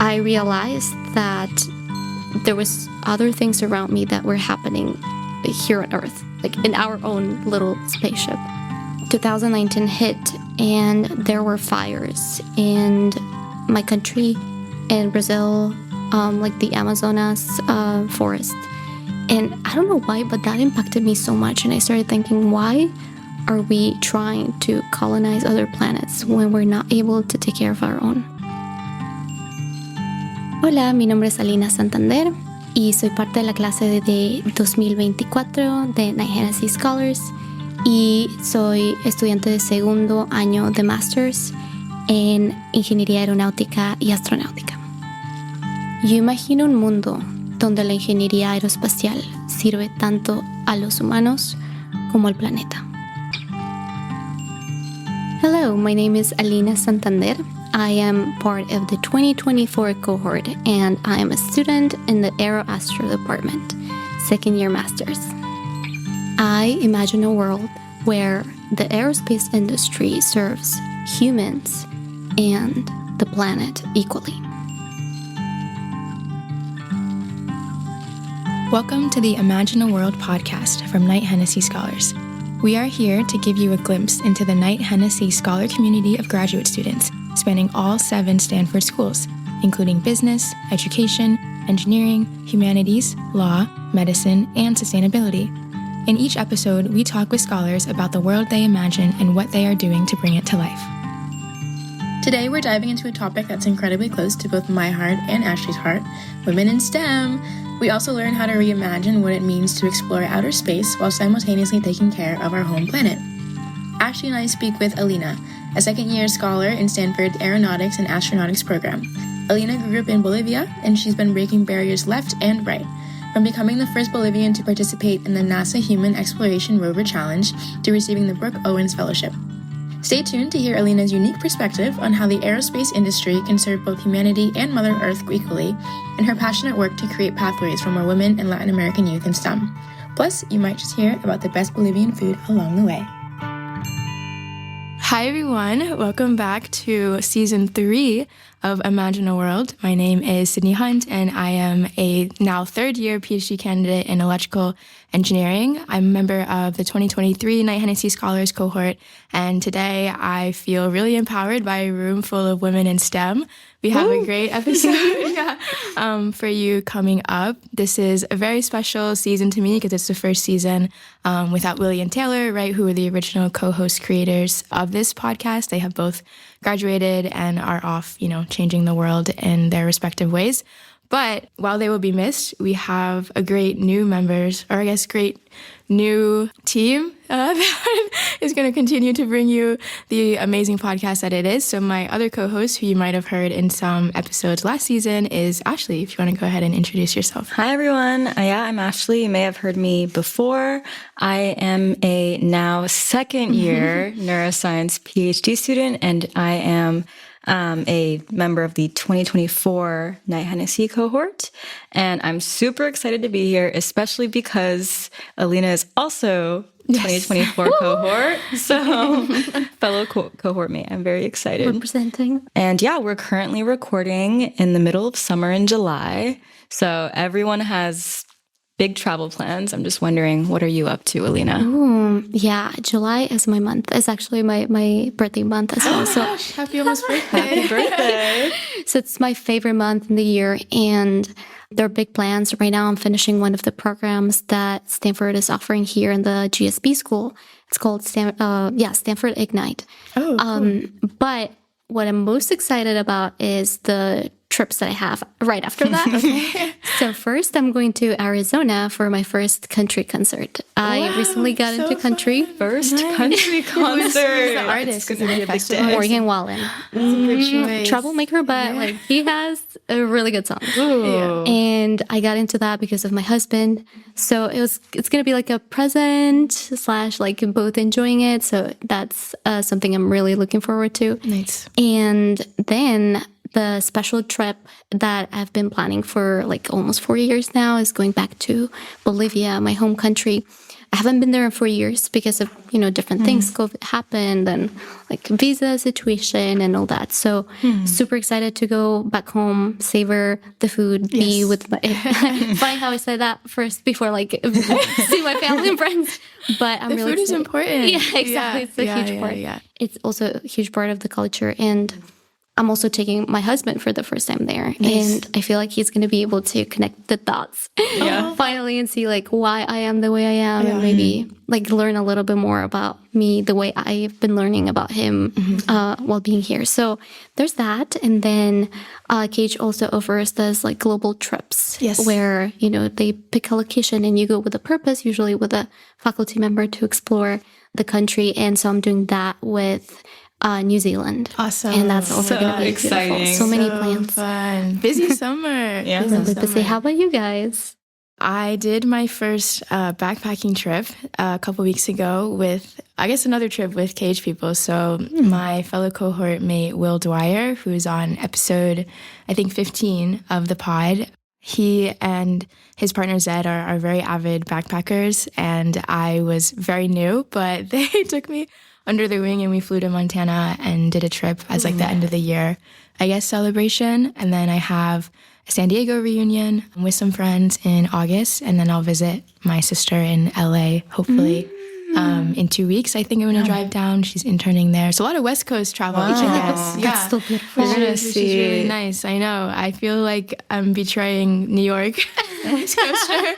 I realized that there was other things around me that were happening here on Earth, like in our own little spaceship. 2019 hit, and there were fires in my country, in Brazil, like the Amazonas forest. And I don't know why, but that impacted me so much. And I started thinking, why are we trying to colonize other planets when we're not able to take care of our own? Hola, mi nombre es Alina Santander y soy parte de la clase de 2024 de Knight-Hennessy Scholars y soy estudiante de segundo año de Masters en Ingeniería Aeronáutica y Astronáutica. Yo imagino un mundo donde la ingeniería aeroespacial sirve tanto a los humanos como al planeta. Hello, my name is Alina Santander. I am part of the 2024 cohort, and I am a student in the Aero-Astro department, second year Masters. I imagine a world where the aerospace industry serves humans and the planet equally. Welcome to the Imagine a World podcast from Knight-Hennessy Scholars. We are here to give you a glimpse into the Knight-Hennessy scholar community of graduate students spanning all 7 Stanford schools, including business, education, engineering, humanities, law, medicine, and sustainability. In each episode, we talk with scholars about the world they imagine and what they are doing to bring it to life. Today, we're diving into a topic that's incredibly close to both my heart and Ashley's heart, women in STEM. We also learn how to reimagine what it means to explore outer space while simultaneously taking care of our home planet. Ashley and I speak with Alina, a second-year scholar in Stanford's Aeronautics and Astronautics program. Alina grew up in Bolivia, and she's been breaking barriers left and right, from becoming the first Bolivian to participate in the NASA Human Exploration Rover Challenge to receiving the Brooke Owens Fellowship. Stay tuned to hear Alina's unique perspective on how the aerospace industry can serve both humanity and Mother Earth equally, and her passionate work to create pathways for more women and Latin American youth in STEM. Plus, you might just hear about the best Bolivian food along the way. Hi, everyone. Welcome back to Season 3 of Imagine a World. My name is Sydney Hunt, and I am a now third-year PhD candidate in electrical engineering. I'm a member of the 2023 Knight-Hennessy Scholars cohort, and today I feel really empowered by a room full of women in STEM. We have a great episode for you coming up. This is a very special season to me because it's the first season without Willie and Taylor, right, who were the original co-host creators of this podcast. They have both graduated and are off, changing the world in their respective ways. But while they will be missed, we have a great new team that is going to continue to bring you the amazing podcast that it is. So my other co-host, who you might have heard in some episodes last season, is Ashley. If you want to go ahead and introduce yourself. Hi, everyone. I'm Ashley. You may have heard me before. I am a now second-year neuroscience PhD student, and I am a member of the 2024 Knight-Hennessy cohort. And I'm super excited to be here, especially because Alina is also 2024 cohort. So fellow cohort mate, I'm very excited. Representing. And we're currently recording in the middle of summer in July. So everyone has big travel plans. I'm just wondering, what are you up to, Alina? July is my month. It's actually my birthday month as well. So Happy almost birthday. Happy birthday. So it's my favorite month in the year, and there are big plans. Right now I'm finishing one of the programs that Stanford is offering here in the GSB school. It's called Stanford Ignite. Oh, cool. But what I'm most excited about is the trips that I have right after that. Okay. So first, I'm going to Arizona for my first country concert. I recently got into country. First country concert. Who's the artist? Is it a festival? Morgan Wallen. That's a good choice. Troublemaker, but he has a really good song. Yeah. And I got into that because of my husband. So it's going to be like a present / like both enjoying it. So that's something I'm really looking forward to. Nice. And then the special trip that I've been planning for like almost 4 years now is going back to Bolivia, my home country. I haven't been there in 4 years because of, different things. COVID happened and like visa situation and all that. So super excited to go back home, savor the food, be with my, funny how I said that first before like see my family and friends. But I'm the really food is important. Yeah, exactly. It's a huge part. Yeah. It's also a huge part of the culture. And I'm also taking my husband for the first time there. Nice. And I feel like he's going to be able to connect the dots finally and see like why I am the way I am and maybe like learn a little bit more about me the way I've been learning about him while being here. So there's that. And then Cage also offers this like global trips where, they pick a location and you go with a purpose, usually with a faculty member to explore the country. And so I'm doing that with New Zealand. Awesome. And that's also going to be exciting. Beautiful. So many plans. Fun. Busy summer. Busy. How about you guys? I did my first backpacking trip a couple weeks ago with, I guess, another trip with Cage people. So my fellow cohort mate, Will Dwyer, who's on episode, I think, 15 of the pod, he and his partner Zed are very avid backpackers. And I was very new, but they took me under their wing and we flew to Montana and did a trip as like the end of the year, I guess, celebration. And then I have a San Diego reunion with some friends in August. And then I'll visit my sister in LA, hopefully, in 2 weeks. I think I'm going to drive down. She's interning there. So a lot of West Coast travel. That's still beautiful. Which is really nice. I know. I feel like I'm betraying New York, West Coaster,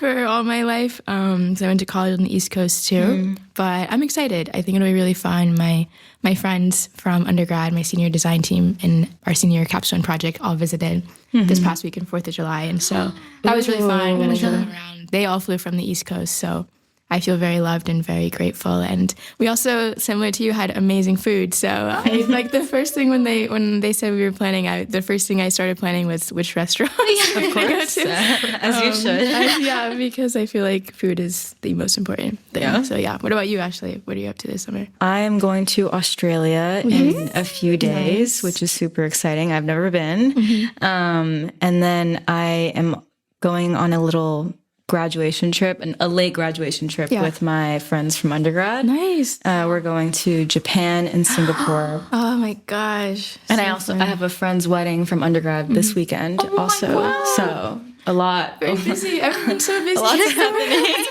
for all my life. So I went to college on the East Coast too. But I'm excited. I think it'll be really fun. My friends from undergrad, my senior design team, and our senior capstone project all visited this past week on 4th of July. And so that was really fun. Got to show them around. They all flew from the East Coast. So I feel very loved and very grateful. And we also, similar to you, had amazing food. So I like the first thing when they said we were planning, the first thing I started planning was which restaurants Of course, as you should. Because I feel like food is the most important thing. Yeah. So what about you, Ashley? What are you up to this summer? I am going to Australia in a few days, which is super exciting. I've never been. And then I am going on a little graduation trip, a late graduation trip with my friends from undergrad. Nice. We're going to Japan and Singapore. Oh my gosh. And I have a friend's wedding from undergrad this weekend also. So a lot. Very busy. Everyone's so busy. A lot's happening.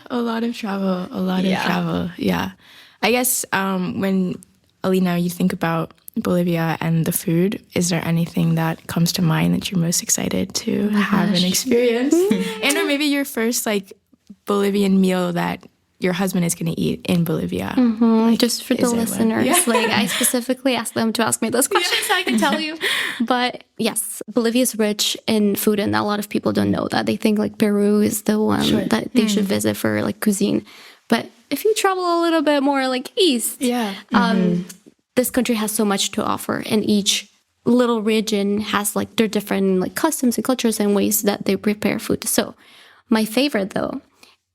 A lot of travel. Yeah. I guess when, Alina, you think about Bolivia and the food, is there anything that comes to mind that you're most excited to have an experience? And or maybe your first like Bolivian meal that your husband is going to eat in Bolivia. Like, just for the listeners. Like I specifically asked them to ask me those questions so I can tell you. But yes, Bolivia is rich in food and a lot of people don't know that. They think like Peru is the one that they should visit for like cuisine. But if you travel a little bit more like east, this country has so much to offer, and each little region has like their different like customs and cultures and ways that they prepare food. So my favorite though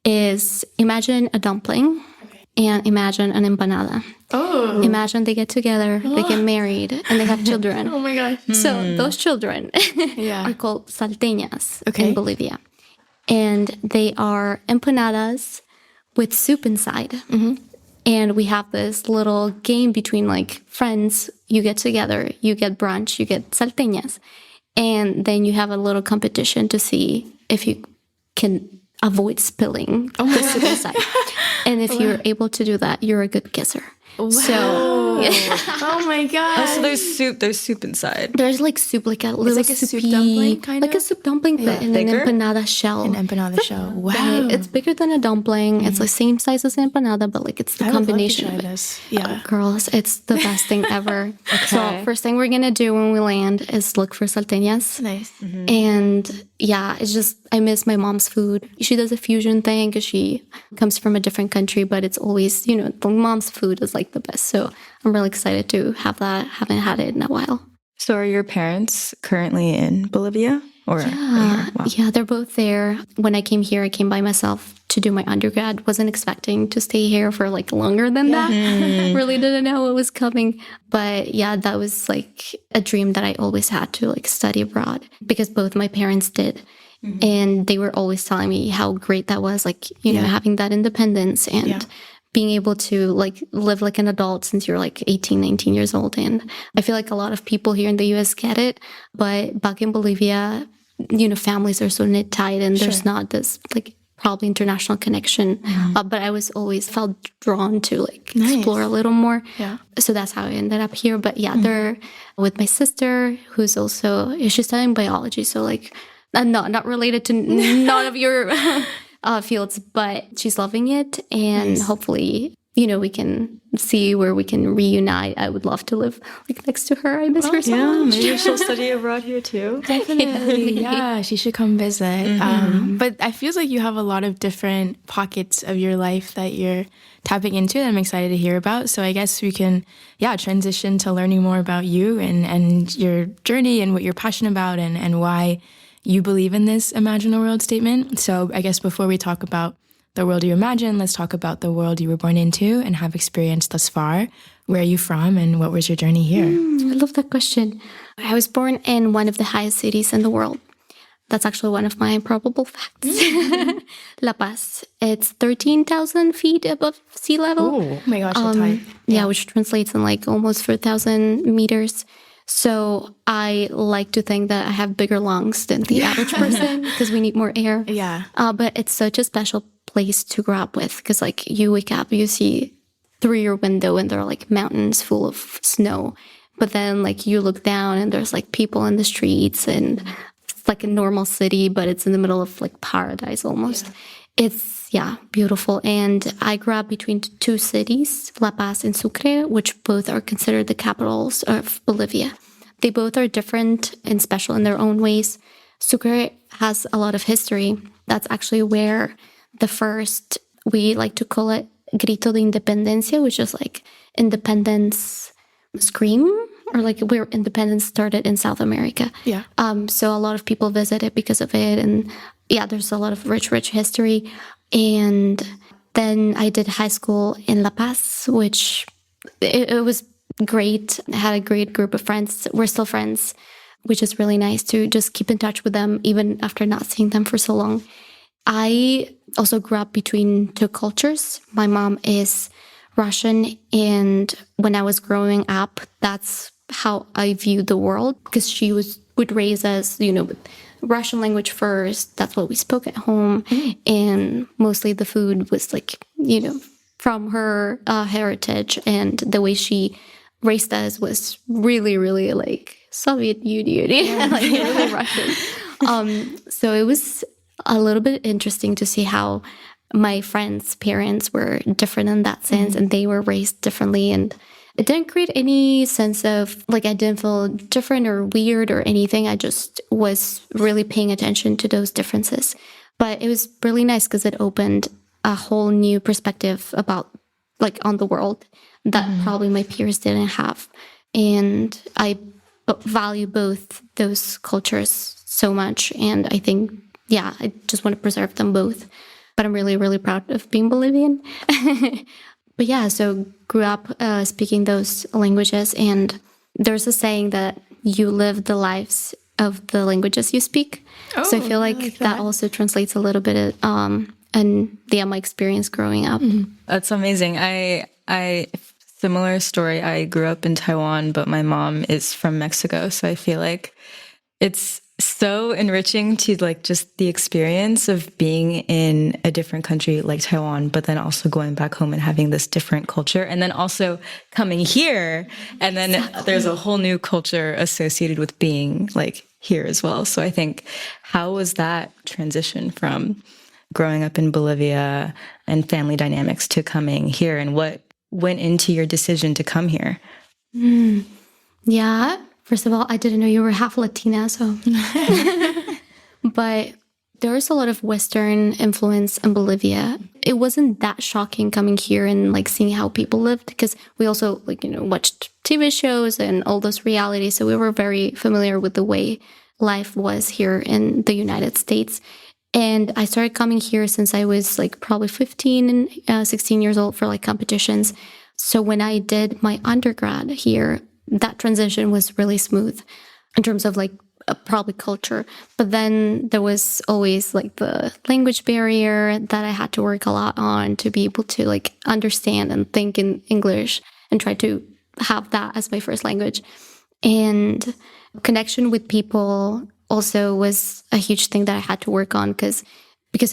is imagine a dumpling and imagine an empanada. Oh. Imagine they get together, they get married, and they have children. Oh my gosh. So those children are called salteñas in Bolivia. And they are empanadas with soup inside. And we have this little game between like friends. You get together, you get brunch, you get salteñas. And then you have a little competition to see if you can avoid spilling the soup inside. And if you're able to do that, you're a good kisser. Wow. So, oh my god! So there's soup inside. There's like soup, like a little like a soupy, soup dumpling, kind of like a soup dumpling, but in an empanada shell. An empanada shell. Wow, it's bigger than a dumpling. It's the same size as an empanada, but like it's the combination of it. This. Yeah, girls, it's the best thing ever. So first thing we're gonna do when we land is look for salteñas. Nice. And yeah, it's just I miss my mom's food. She does a fusion thing because she comes from a different country, but it's always the mom's food is like the best. So I'm really excited to have that. Haven't had it in a while. So are your parents currently in Bolivia? Or yeah, they're both there. When I came here, I came by myself to do my undergrad. Wasn't expecting to stay here for like longer than that. Really didn't know what was coming. But yeah, that was like a dream that I always had to like study abroad because both my parents did. And they were always telling me how great that was, like, you know, having that independence and being able to like live like an adult since you're like 18, 19 years old. And I feel like a lot of people here in the US get it, but back in Bolivia, you know, families are so knit tight and there's not this like probably international connection. But I was always felt drawn to like explore a little more. So that's how I ended up here. But they're with my sister, who's also, she's studying biology. So like, not related to none of your fields, but she's loving it. And hopefully, you know, we can see where we can reunite. I would love to live like next to her. I miss her so much. Maybe she'll study abroad here too. Definitely. Yeah, she should come visit. But I feel like you have a lot of different pockets of your life that you're tapping into that I'm excited to hear about. So I guess we can, transition to learning more about you and your journey and what you're passionate about and why you believe in this Imagine a World statement. So I guess before we talk about the world you imagine, let's talk about the world you were born into and have experienced thus far. Where are you from and what was your journey here? I love that question. I was born in one of the highest cities in the world. That's actually one of my improbable facts. La Paz. It's 13,000 feet above sea level. Oh my gosh, that's high. Yeah, which translates in like almost 4,000 meters. So I like to think that I have bigger lungs than the average person because we need more air. But it's such a special place to grow up with because like you wake up, you see through your window and there are like mountains full of snow. But then like you look down and there's like people in the streets and it's like a normal city, but it's in the middle of like paradise almost. It's beautiful. And I grew up between two cities, La Paz and Sucre, which both are considered the capitals of Bolivia. They both are different and special in their own ways. Sucre has a lot of history. That's actually where the first, we like to call it Grito de Independencia, which is like independence scream, or like where independence started in South America. So a lot of people visit it because of it. And there's a lot of rich history. And then I did high school in La Paz, which it was great. I had a great group of friends. We're still friends, which is really nice to just keep in touch with them, even after not seeing them for so long. I also grew up between two cultures. My mom is Russian, and when I was growing up, that's how I viewed the world, because she would raise us, you know, with Russian language first. That's what we spoke at home. And mostly the food was like, you know, from her heritage. And the way she raised us was really, really like Soviet Union, like really Russian. So it was a little bit interesting to see how my friends' parents were different in that sense, and they were raised differently. And it didn't create any sense of, like, I didn't feel different or weird or anything. I just was really paying attention to those differences. But it was really nice because it opened a whole new perspective about, like, on the world that probably my peers didn't have. And I value both those cultures so much. And I think, I just want to preserve them both. But I'm really, really proud of being Bolivian. But so grew up speaking those languages. And there's a saying that you live the lives of the languages you speak. So I feel like that also translates a little bit and my experience growing up. That's amazing. I similar story. I grew up in Taiwan, but my mom is from Mexico. So I feel like it's so enriching to like just the experience of being in a different country like Taiwan, but then also going back home and having this different culture, and then also coming here, and then there's a whole new culture associated with being like here as well. So I think, how was that transition from growing up in Bolivia and family dynamics to coming here, and what went into your decision to come here? First of all, I didn't know you were half Latina, so. But there's a lot of Western influence in Bolivia. It wasn't that shocking coming here and like seeing how people lived, because we also watched TV shows and all those realities. So we were very familiar with the way life was here in the United States. And I started coming here since I was like probably 15 and 16 years old for like competitions. So when I did my undergrad here, that transition was really smooth in terms of like probably culture. But then there was always like the language barrier that I had to work a lot on to be able to like understand and think in English and try to have that as my first language. And connection with people also was a huge thing that I had to work on because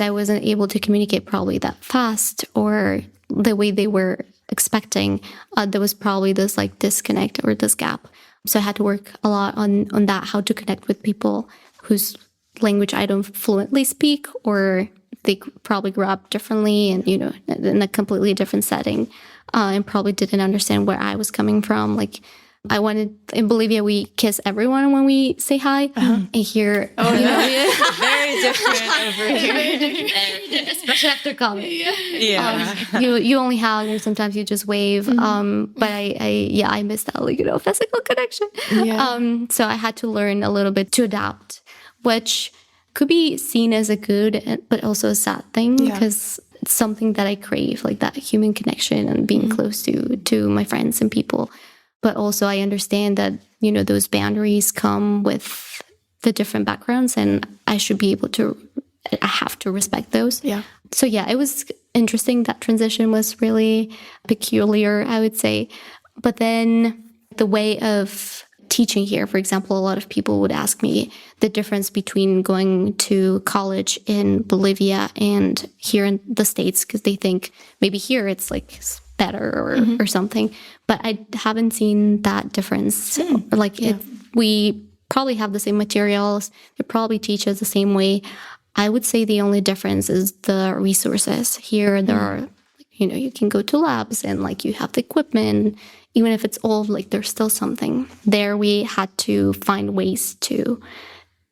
I wasn't able to communicate probably that fast or the way they were expecting. There was probably this like disconnect or this gap. So I had to work a lot on that, how to connect with people whose language I don't fluently speak, or they probably grew up differently and, in a completely different setting, and probably didn't understand where I was coming from. Like, in Bolivia, we kiss everyone when we say hi. And here, Very different over here. especially after college. Yeah. You only hug, or sometimes you just wave. But I missed that, like, physical connection. Yeah. So I had to learn a little bit to adapt, which could be seen as a good, but also a sad thing, because it's something that I crave, like that human connection and being close to my friends and people. But also I understand that, those boundaries come with the different backgrounds, and I have to respect those. Yeah. So it was interesting. That transition was really peculiar, I would say. But then the way of teaching here, for example, a lot of people would ask me the difference between going to college in Bolivia and here in the States, because they think maybe here it's like better or something. But I haven't seen that difference. We probably have the same materials. They probably teach us the same way. I would say the only difference is the resources. Here, there are, you can go to labs and like you have the equipment. Even if it's old, like there's still something. There we had to find ways to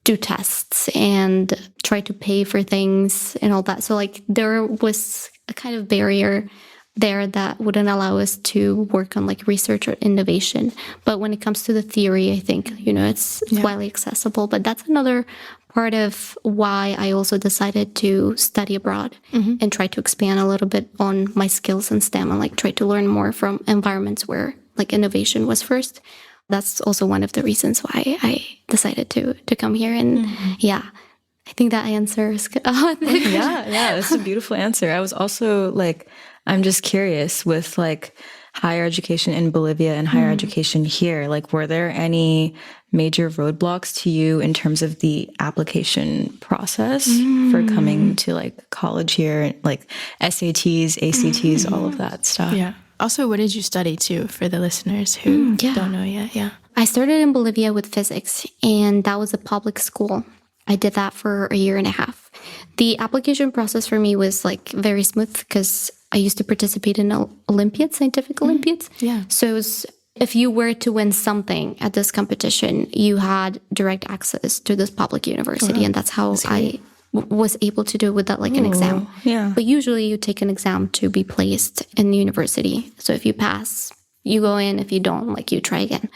do tests and try to pay for things and all that. So like there was a kind of barrier there that wouldn't allow us to work on like research or innovation. But when it comes to the theory, I think, it's widely accessible. But that's another part of why I also decided to study abroad and try to expand a little bit on my skills in STEM and like try to learn more from environments where like innovation was first. That's also one of the reasons why I decided to come here. And I think that answers. Yeah, that's a beautiful answer. I was also like, I'm just curious with like higher education in Bolivia and higher education here, like were there any major roadblocks to you in terms of the application process for coming to like college here, like SATs, ACTs, all of that stuff? Yeah. Also, what did you study too, for the listeners who don't know yet? Yeah. I started in Bolivia with physics, and that was a public school. I did that for a year and a half. The application process for me was like very smooth because I used to participate in Olympiads, scientific Olympiads. Yeah. So it was, if you were to win something at this competition, you had direct access to this public university. And that's how I was able to do it without like an exam. Yeah. But usually you take an exam to be placed in the university. So if you pass, you go in. If you don't, like you try again.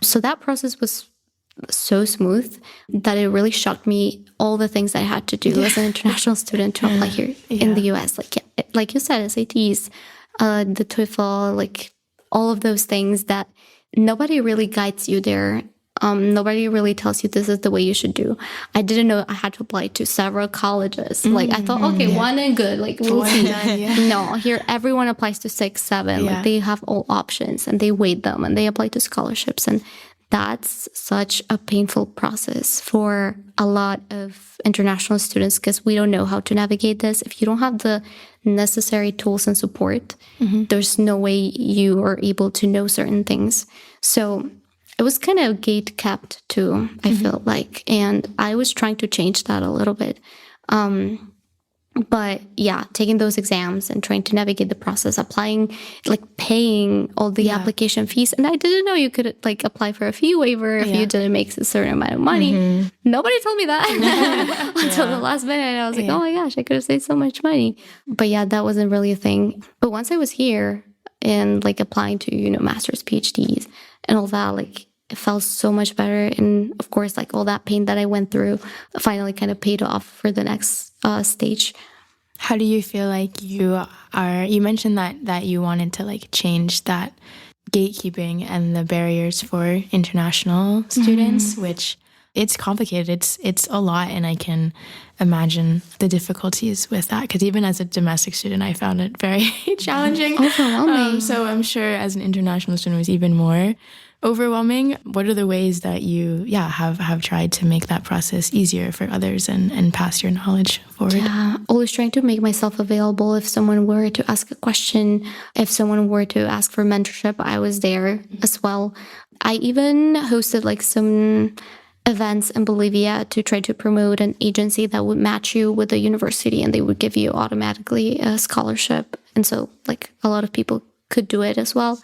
So that process was so smooth that it really shocked me, all the things I had to do as an international student to apply here in the US. Like you said, SATs, the TOEFL, like all of those things that nobody really guides you there. Nobody really tells you this is the way you should do. I didn't know I had to apply to several colleges. Like I thought, okay, one and good, like we'll see. No, here everyone applies to 6, 7. Like they have all options and they weight them and they apply to scholarships. And that's such a painful process for a lot of international students because we don't know how to navigate this. If you don't have the necessary tools and support, there's no way you are able to know certain things. So it was kind of gate kept too, I felt like. And I was trying to change that a little bit. But yeah, taking those exams and trying to navigate the process, applying, like paying all the application fees. And I didn't know you could like apply for a fee waiver if you didn't make a certain amount of money. Nobody told me that until the last minute. And I was like, oh my gosh, I could have saved so much money. But yeah, that wasn't really a thing. But once I was here and like applying to, master's, PhDs and all that, like it felt so much better. And of course, like all that pain that I went through finally kind of paid off for the next stage. How do you feel like you mentioned that you wanted to like change that gatekeeping and the barriers for international students, which It's complicated. It's a lot, and I can imagine the difficulties with that. Because even as a domestic student, I found it very challenging. Overwhelming. So I'm sure as an international student, it was even more overwhelming. What are the ways that you, have tried to make that process easier for others and pass your knowledge forward? Yeah, always trying to make myself available. If someone were to ask a question, if someone were to ask for mentorship, I was there as well. I even hosted like some events in Bolivia to try to promote an agency that would match you with the university, and they would give you automatically a scholarship. And so like a lot of people could do it as well.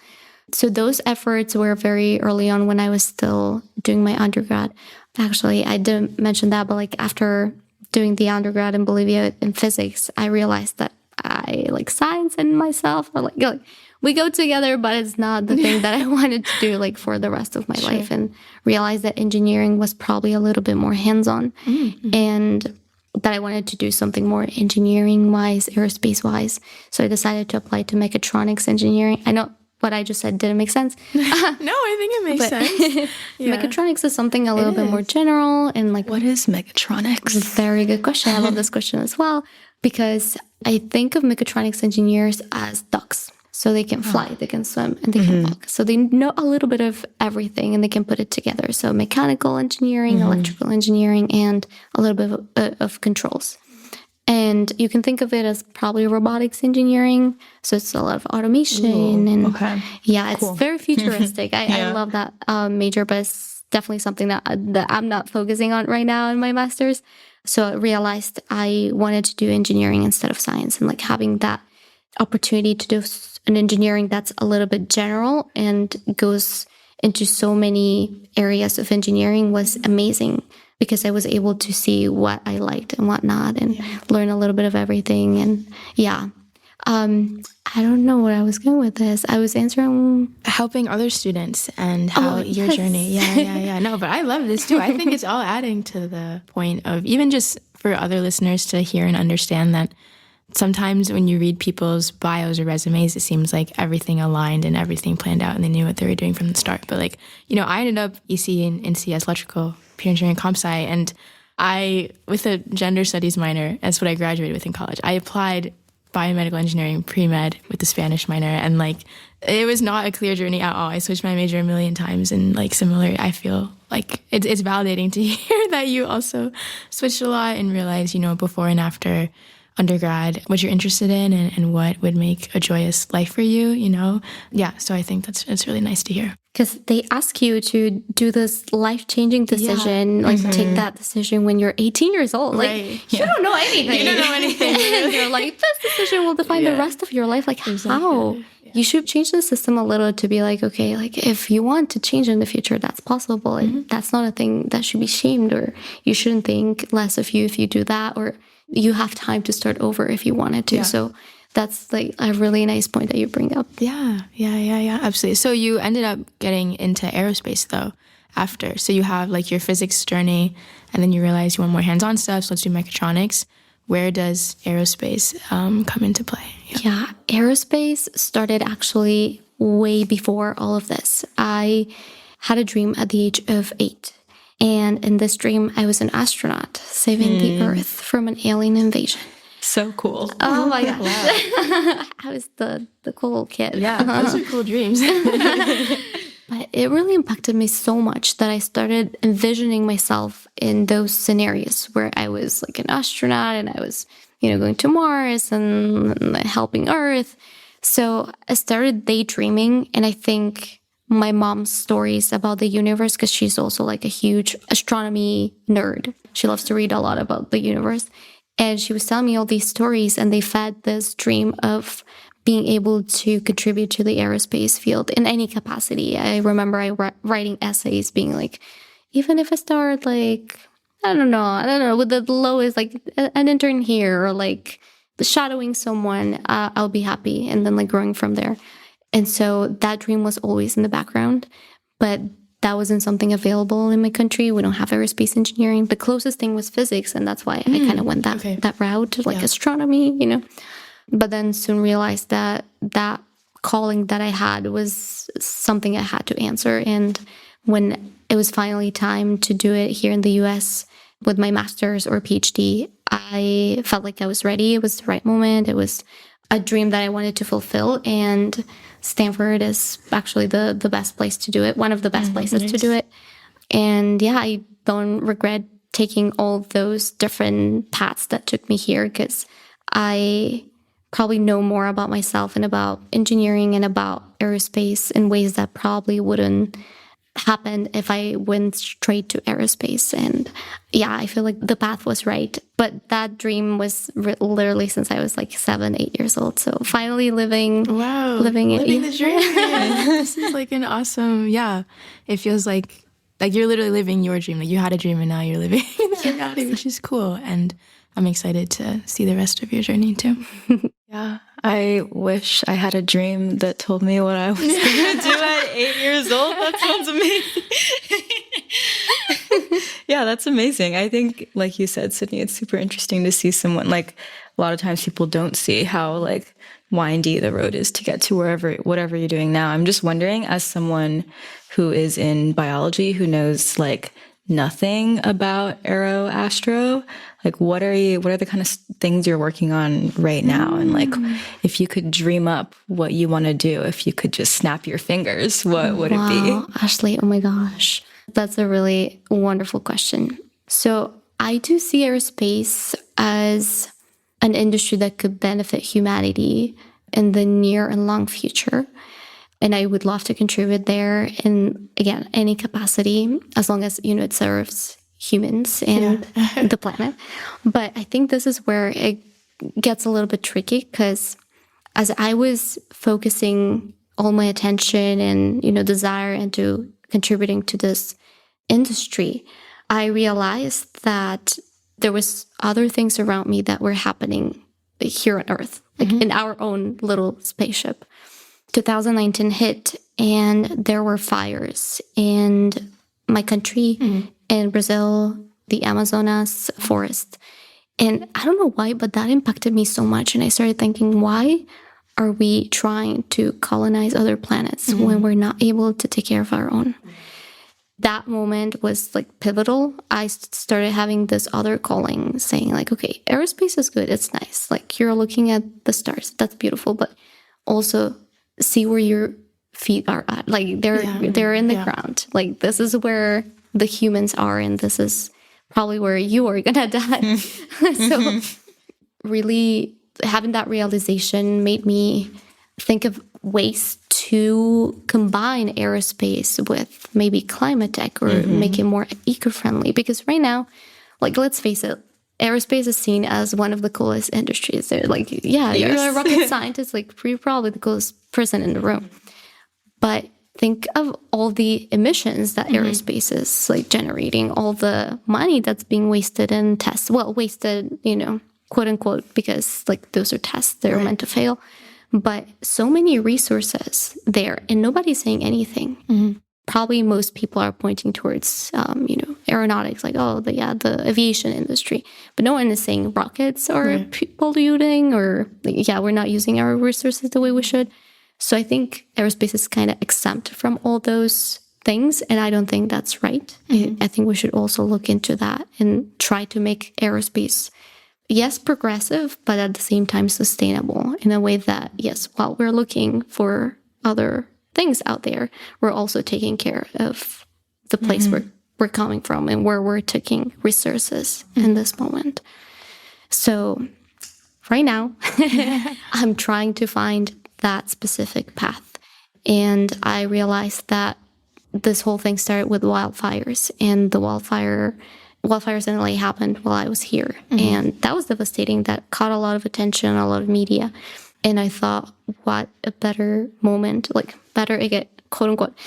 So those efforts were very early on when I was still doing my undergrad. Actually, I didn't mention that, but like after doing the undergrad in Bolivia in physics, I realized that I like science and myself are like we go together, but it's not the thing that I wanted to do like for the rest of my life, and realized that engineering was probably a little bit more hands-on, and that I wanted to do something more engineering-wise, aerospace-wise. So I decided to apply to mechatronics engineering. I know what I just said didn't make sense. No, I think it makes sense. Yeah. Mechatronics is something a little bit more general, and like, What is mechatronics? very good question. I love this question as well, because I think of mechatronics engineers as ducks. So they can fly, they can swim, and they can walk. So they know a little bit of everything, and they can put it together. So mechanical engineering, electrical engineering, and a little bit of controls. And you can think of it as probably robotics engineering. So it's a lot of automation. It's very futuristic. I love that major, but it's definitely something that I'm not focusing on right now in my master's. So I realized I wanted to do engineering instead of science, and like having that opportunity to do an engineering that's a little bit general and goes into so many areas of engineering was amazing, because I was able to see what I liked and what not, and learn a little bit of everything. And I don't know where I was going with this. I was answering helping other students and how your journey. Yeah. No, but I love this too. I think it's all adding to the point of even just for other listeners to hear and understand that sometimes when you read people's bios or resumes, it seems like everything aligned and everything planned out and they knew what they were doing from the start. But like, I ended up EC in NCS electrical, pure engineering comp sci, and I, with a gender studies minor, that's what I graduated with in college. I applied biomedical engineering pre-med with the Spanish minor, and like, it was not a clear journey at all. I switched my major a million times, and like similar, I feel like it's validating to hear that you also switched a lot and realized, before and after undergrad, what you're interested in and what would make a joyous life for you, Yeah, so I think it's really nice to hear. Because they ask you to do this life-changing decision, take that decision when you're 18 years old. Right. Like, you don't know anything. You don't know anything. And they're like, this decision will define the rest of your life. Like, how? Yeah. You should change the system a little to be like, okay, like if you want to change in the future, that's possible. And that's not a thing that should be shamed, or you shouldn't think less of you if you do that, or you have time to start over if you wanted to. Yeah. So that's like a really nice point that you bring up. Yeah, absolutely. So you ended up getting into aerospace though after. So you have like your physics journey, and then you realize you want more hands-on stuff, so let's do mechatronics. Where does aerospace come into play? Yeah, aerospace started actually way before all of this. I had a dream at the age of 8. And in this dream, I was an astronaut saving the Earth from an alien invasion. So cool. Oh my gosh. Wow. I was the cool kid. Yeah, those are cool dreams. But it really impacted me so much that I started envisioning myself in those scenarios where I was like an astronaut and I was, going to Mars and helping Earth. So I started daydreaming, and I think my mom's stories about the universe, because she's also like a huge astronomy nerd. She loves to read a lot about the universe. And she was telling me all these stories, and they fed this dream of being able to contribute to the aerospace field in any capacity. I remember writing essays being like, even if I start like, I don't know, with the lowest, like an intern here, or like shadowing someone, I'll be happy. And then like growing from there. And so that dream was always in the background, but that wasn't something available in my country. We don't have aerospace engineering. The closest thing was physics, and that's why I kind of went that route, like astronomy, But then soon realized that calling that I had was something I had to answer. And when it was finally time to do it here in the US with my master's or PhD. I felt like I was ready. It was the right moment. It was a dream that I wanted to fulfill. And Stanford is actually the best place to do it, one of the best places to do it. And yeah, I don't regret taking all those different paths that took me here, because I probably know more about myself and about engineering and about aerospace in ways that probably wouldn't happen if I went straight to aerospace. And yeah, I feel like the path was right. But that dream was literally since I was like 7, 8 years old. So finally living living the dream. This is like an awesome, it feels like you're literally living your dream. Like you had a dream and now you're living the reality, which is cool. And I'm excited to see the rest of your journey too. Yeah, I wish I had a dream that told me what I was going to do at 8 years old. That sounds amazing. Yeah, that's amazing. I think, like you said, Sydney, it's super interesting to see someone, like a lot of times people don't see how like windy the road is to get to whatever you're doing now. I'm just wondering, as someone who is in biology, who knows like nothing about aero-astro, like what are the kind of things you're working on right now? And like, if you could dream up what you want to do, if you could just snap your fingers, what would it be? Ashley, oh my gosh. That's a really wonderful question. So I do see aerospace as an industry that could benefit humanity in the near and long future. And I would love to contribute there in, again, any capacity, as long as, it serves humans and the planet. But I think this is where it gets a little bit tricky, because as I was focusing all my attention and, desire into contributing to this industry, I realized that there was other things around me that were happening here on Earth, like in our own little spaceship. 2019 hit and there were fires in my country, in Brazil, the Amazonas forest. And I don't know why, but that impacted me so much. And I started thinking, why are we trying to colonize other planets when we're not able to take care of our own? That moment was like pivotal. I started having this other calling saying like, okay, aerospace is good. It's nice. Like you're looking at the stars. That's beautiful. But also see where your feet are at. Like they're in the ground. Like this is where the humans are. And this is probably where you are going to die. So really having that realization made me think of ways to combine aerospace with maybe climate tech or make it more eco-friendly. Because right now, like, let's face it, aerospace is seen as one of the coolest industries. They're like, you're a rocket scientist, like you're probably the coolest person in the room. But think of all the emissions that aerospace is like generating, all the money that's being wasted in tests. Well, wasted, quote unquote, because like those are tests, they're meant to fail. But so many resources there, and nobody's saying anything. Probably most people are pointing towards, aeronautics, like, the aviation industry. But no one is saying rockets are polluting or, we're not using our resources the way we should. So I think aerospace is kind of exempt from all those things, and I don't think that's right. I think we should also look into that and try to make aerospace progressive, but at the same time sustainable in a way that, while we're looking for other things out there, we're also taking care of the place we're coming from and where we're taking resources in this moment. So right now, I'm trying to find that specific path. And I realized that this whole thing started with wildfires, and the wildfires in LA happened while I was here. And that was devastating. That caught a lot of attention, a lot of media. And I thought, what a better moment, again, quote unquote.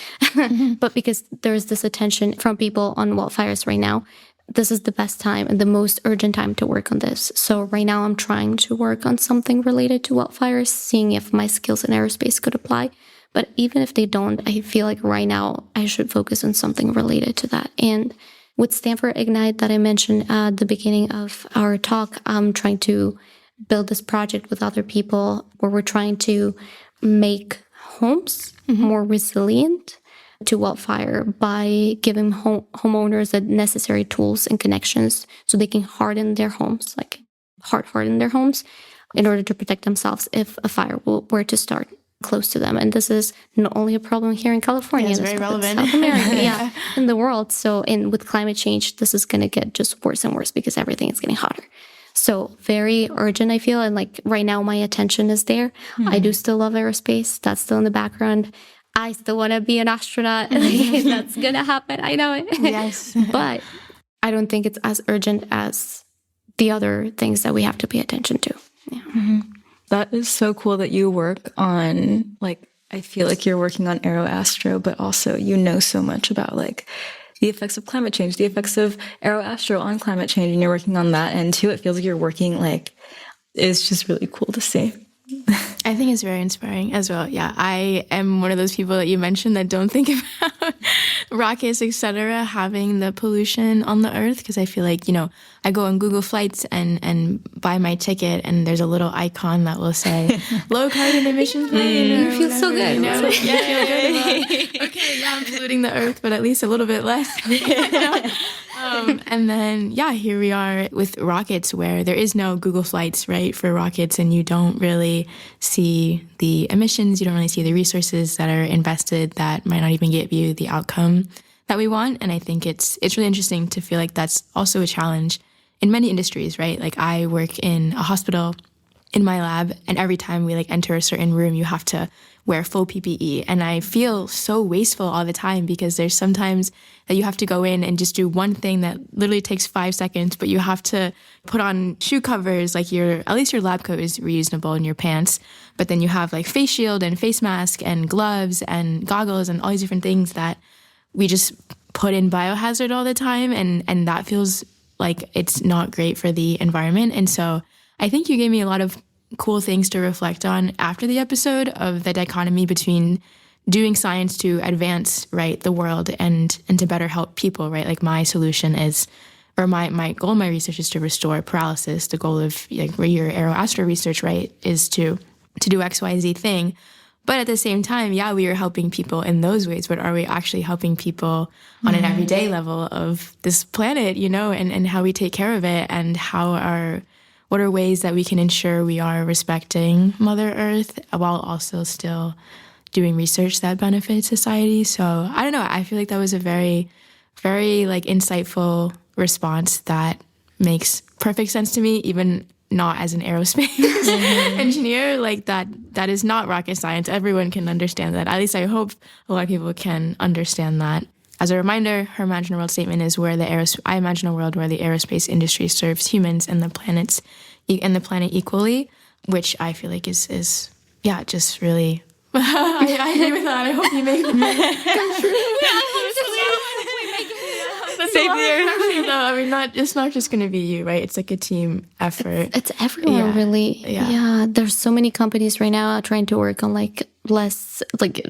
But because there's this attention from people on wildfires right now, this is the best time and the most urgent time to work on this. So right now I'm trying to work on something related to wildfires, seeing if my skills in aerospace could apply. But even if they don't, I feel like right now I should focus on something related to that. And with Stanford Ignite that I mentioned at the beginning of our talk, I'm trying to build this project with other people where we're trying to make homes more resilient to wildfire by giving homeowners the necessary tools and connections so they can harden their homes, like harden their homes in order to protect themselves if a fire were to start close to them. And this is not only a problem here in California, it's very relevant. South America, in the world. So with climate change, this is going to get just worse and worse because everything is getting hotter. So very urgent, I feel. And like right now, my attention is there. I do still love aerospace. That's still in the background. I still want to be an astronaut. That's going to happen. I know it. Yes. But I don't think it's as urgent as the other things that we have to pay attention to. Yeah. That is so cool that you work on, like, I feel like you're working on aeroastro, but also you know so much about like the effects of climate change, the effects of aeroastro on climate change, and you're working on that end too. It feels like you're working, like, it's just really cool to see. I think it's very inspiring as well. Yeah, I am one of those people that you mentioned that don't think about rockets, etc., having the pollution on the Earth, because I feel like, you know, I go on Google Flights and buy my ticket, and there's a little icon that will say low carbon emissions plane. You feel so good. You know? Okay, yeah, I'm polluting the Earth, but at least a little bit less. And then, yeah, here we are with rockets where there is no Google Flights, right, for rockets, and you don't really see the emissions, you don't really see the resources that are invested that might not even give you the outcome that we want. And I think it's really interesting to feel like that's also a challenge in many industries, right? Like I work in a hospital in my lab, and every time we like enter a certain room, you have to wear full PPE. And I feel so wasteful all the time because there's sometimes that you have to go in and just do one thing that literally takes 5 seconds, but you have to put on shoe covers, like at least your lab coat is reusable in your pants. But then you have like face shield and face mask and gloves and goggles and all these different things that we just put in biohazard all the time. And that feels like it's not great for the environment. And so I think you gave me a lot of cool things to reflect on after the episode of the dichotomy between doing science to advance, right, the world and to better help people, right? Like my solution is, or my goal in my research is to restore paralysis. The goal of like your aeroastro research, right, is to do XYZ thing. But at the same time, yeah, we are helping people in those ways, but are we actually helping people on an everyday level of this planet, you know, and how we take care of it, and what are ways that we can ensure we are respecting Mother Earth while also still doing research that benefits society? So I don't know. I feel like that was a very, very like insightful response that makes perfect sense to me, even not as an aerospace engineer. Like that is not rocket science. Everyone can understand that. At least I hope a lot of people can understand that. As a reminder, her Imagine a World statement is I imagine a world where the aerospace industry serves humans and the planet equally, which I feel like is just really. I agree with that. I hope you make Savior. No, I mean, it's not just going to be you, right? It's like a team effort. It's everyone, really. Yeah. There's so many companies right now trying to work on like less, like,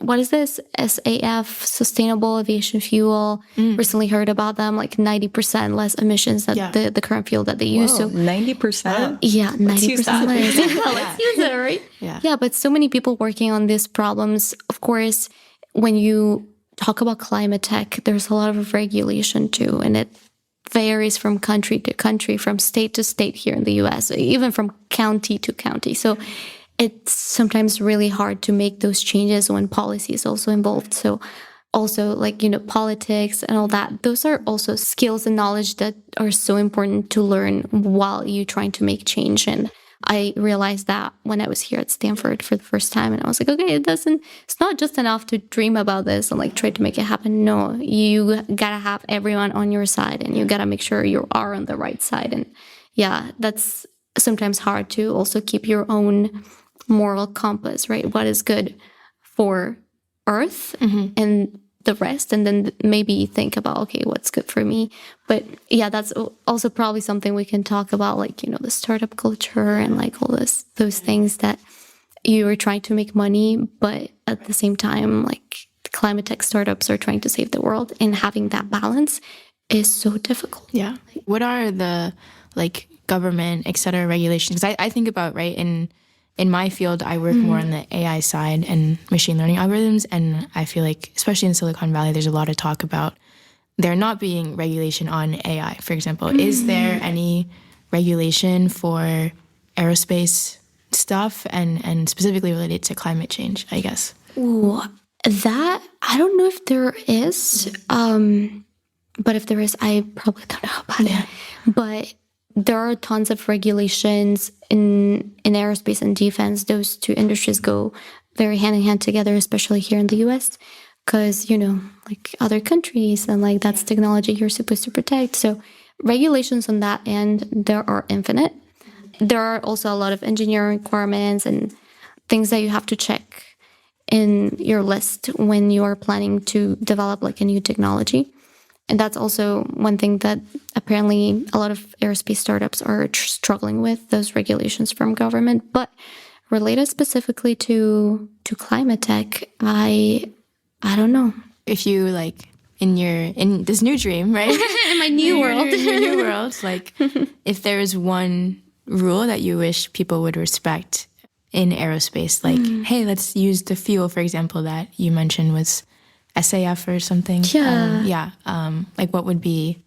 what is this? SAF, Sustainable Aviation Fuel. Recently heard about them, like 90% less emissions than the current fuel that they use. So 90%? Yeah, 90% less. Let's use it, right? Yeah, but so many people working on these problems. Of course, when you talk about climate tech, there's a lot of regulation too, and it varies from country to country, from state to state here in the US, even from county to county. So it's sometimes really hard to make those changes when policy is also involved. So also, like, you know, politics and all that, those are also skills and knowledge that are so important to learn while you're trying to make change. And I realized that when I was here at Stanford for the first time, and I was like, okay, it's not just enough to dream about this and like try to make it happen. No, you gotta have everyone on your side, and you gotta make sure you are on the right side. And yeah, that's sometimes hard to also keep your own moral compass, right? What is good for Earth and the rest, and then maybe think about, okay, what's good for me. But yeah, that's also probably something we can talk about, like, you know, the startup culture and like all those things that you are trying to make money, but at the same time, like, climate tech startups are trying to save the world, and having that balance is so difficult. Yeah. What are the like government, et cetera, regulations? Because I think about, right, in in my field, I work more on the AI side and machine learning algorithms. And I feel like, especially in Silicon Valley, there's a lot of talk about there not being regulation on AI, for example. Is there any regulation for aerospace stuff and specifically related to climate change, I guess? Ooh, that, I don't know if there is. But if there is, I probably don't know about it. But there are tons of regulations in aerospace and defense. Those two industries go very hand in hand together, especially here in the US, because, like other countries and like that's technology you're supposed to protect. So regulations on that end, there are infinite. There are also a lot of engineering requirements and things that you have to check in your list when you are planning to develop like a new technology. And that's also one thing that apparently a lot of aerospace startups are struggling with, those regulations from government. But related specifically to climate tech, I don't know. If you like in this new dream, right? In my new world. In your new world, like if there is one rule that you wish people would respect in aerospace, like, hey, let's use the fuel, for example, that you mentioned was SAF or something. Like what would be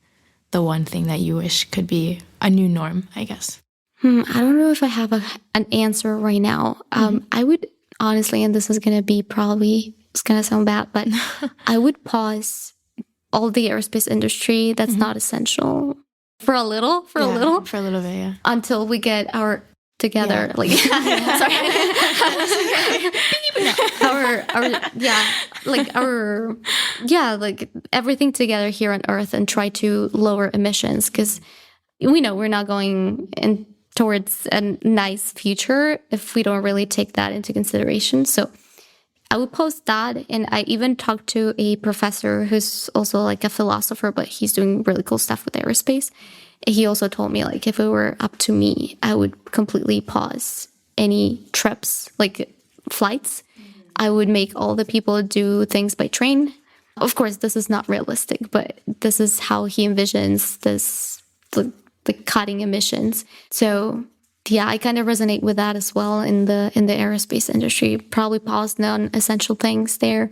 the one thing that you wish could be a new norm, I guess? I don't know if I have an answer right now. I would honestly, and this is going to be probably, it's going to sound bad, but I would pause all the aerospace industry that's not essential for a little bit, yeah. Until we get our together, like like everything together here on Earth and try to lower emissions, because we know we're not going in towards a nice future if we don't really take that into consideration. So I would post that, and I even talked to a professor who's also like a philosopher, but he's doing really cool stuff with aerospace. He also told me, like, if it were up to me, I would completely pause any trips, like flights. I would make all the people do things by train. Of course, this is not realistic, but this is how he envisions this, the cutting emissions. So yeah, I kind of resonate with that as well in the aerospace industry. Probably pause non-essential things there.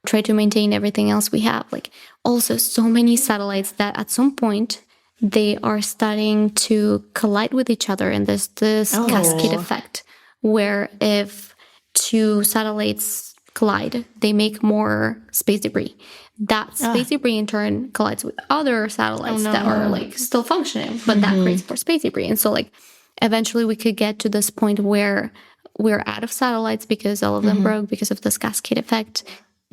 Try to maintain everything else we have. Like also so many satellites that at some point they are starting to collide with each other, and there's this cascade effect where if two satellites collide, they make more space debris. That space debris in turn collides with other satellites that are like still functioning, but that creates more space debris. And so like eventually we could get to this point where we're out of satellites because all of them broke because of this cascade effect.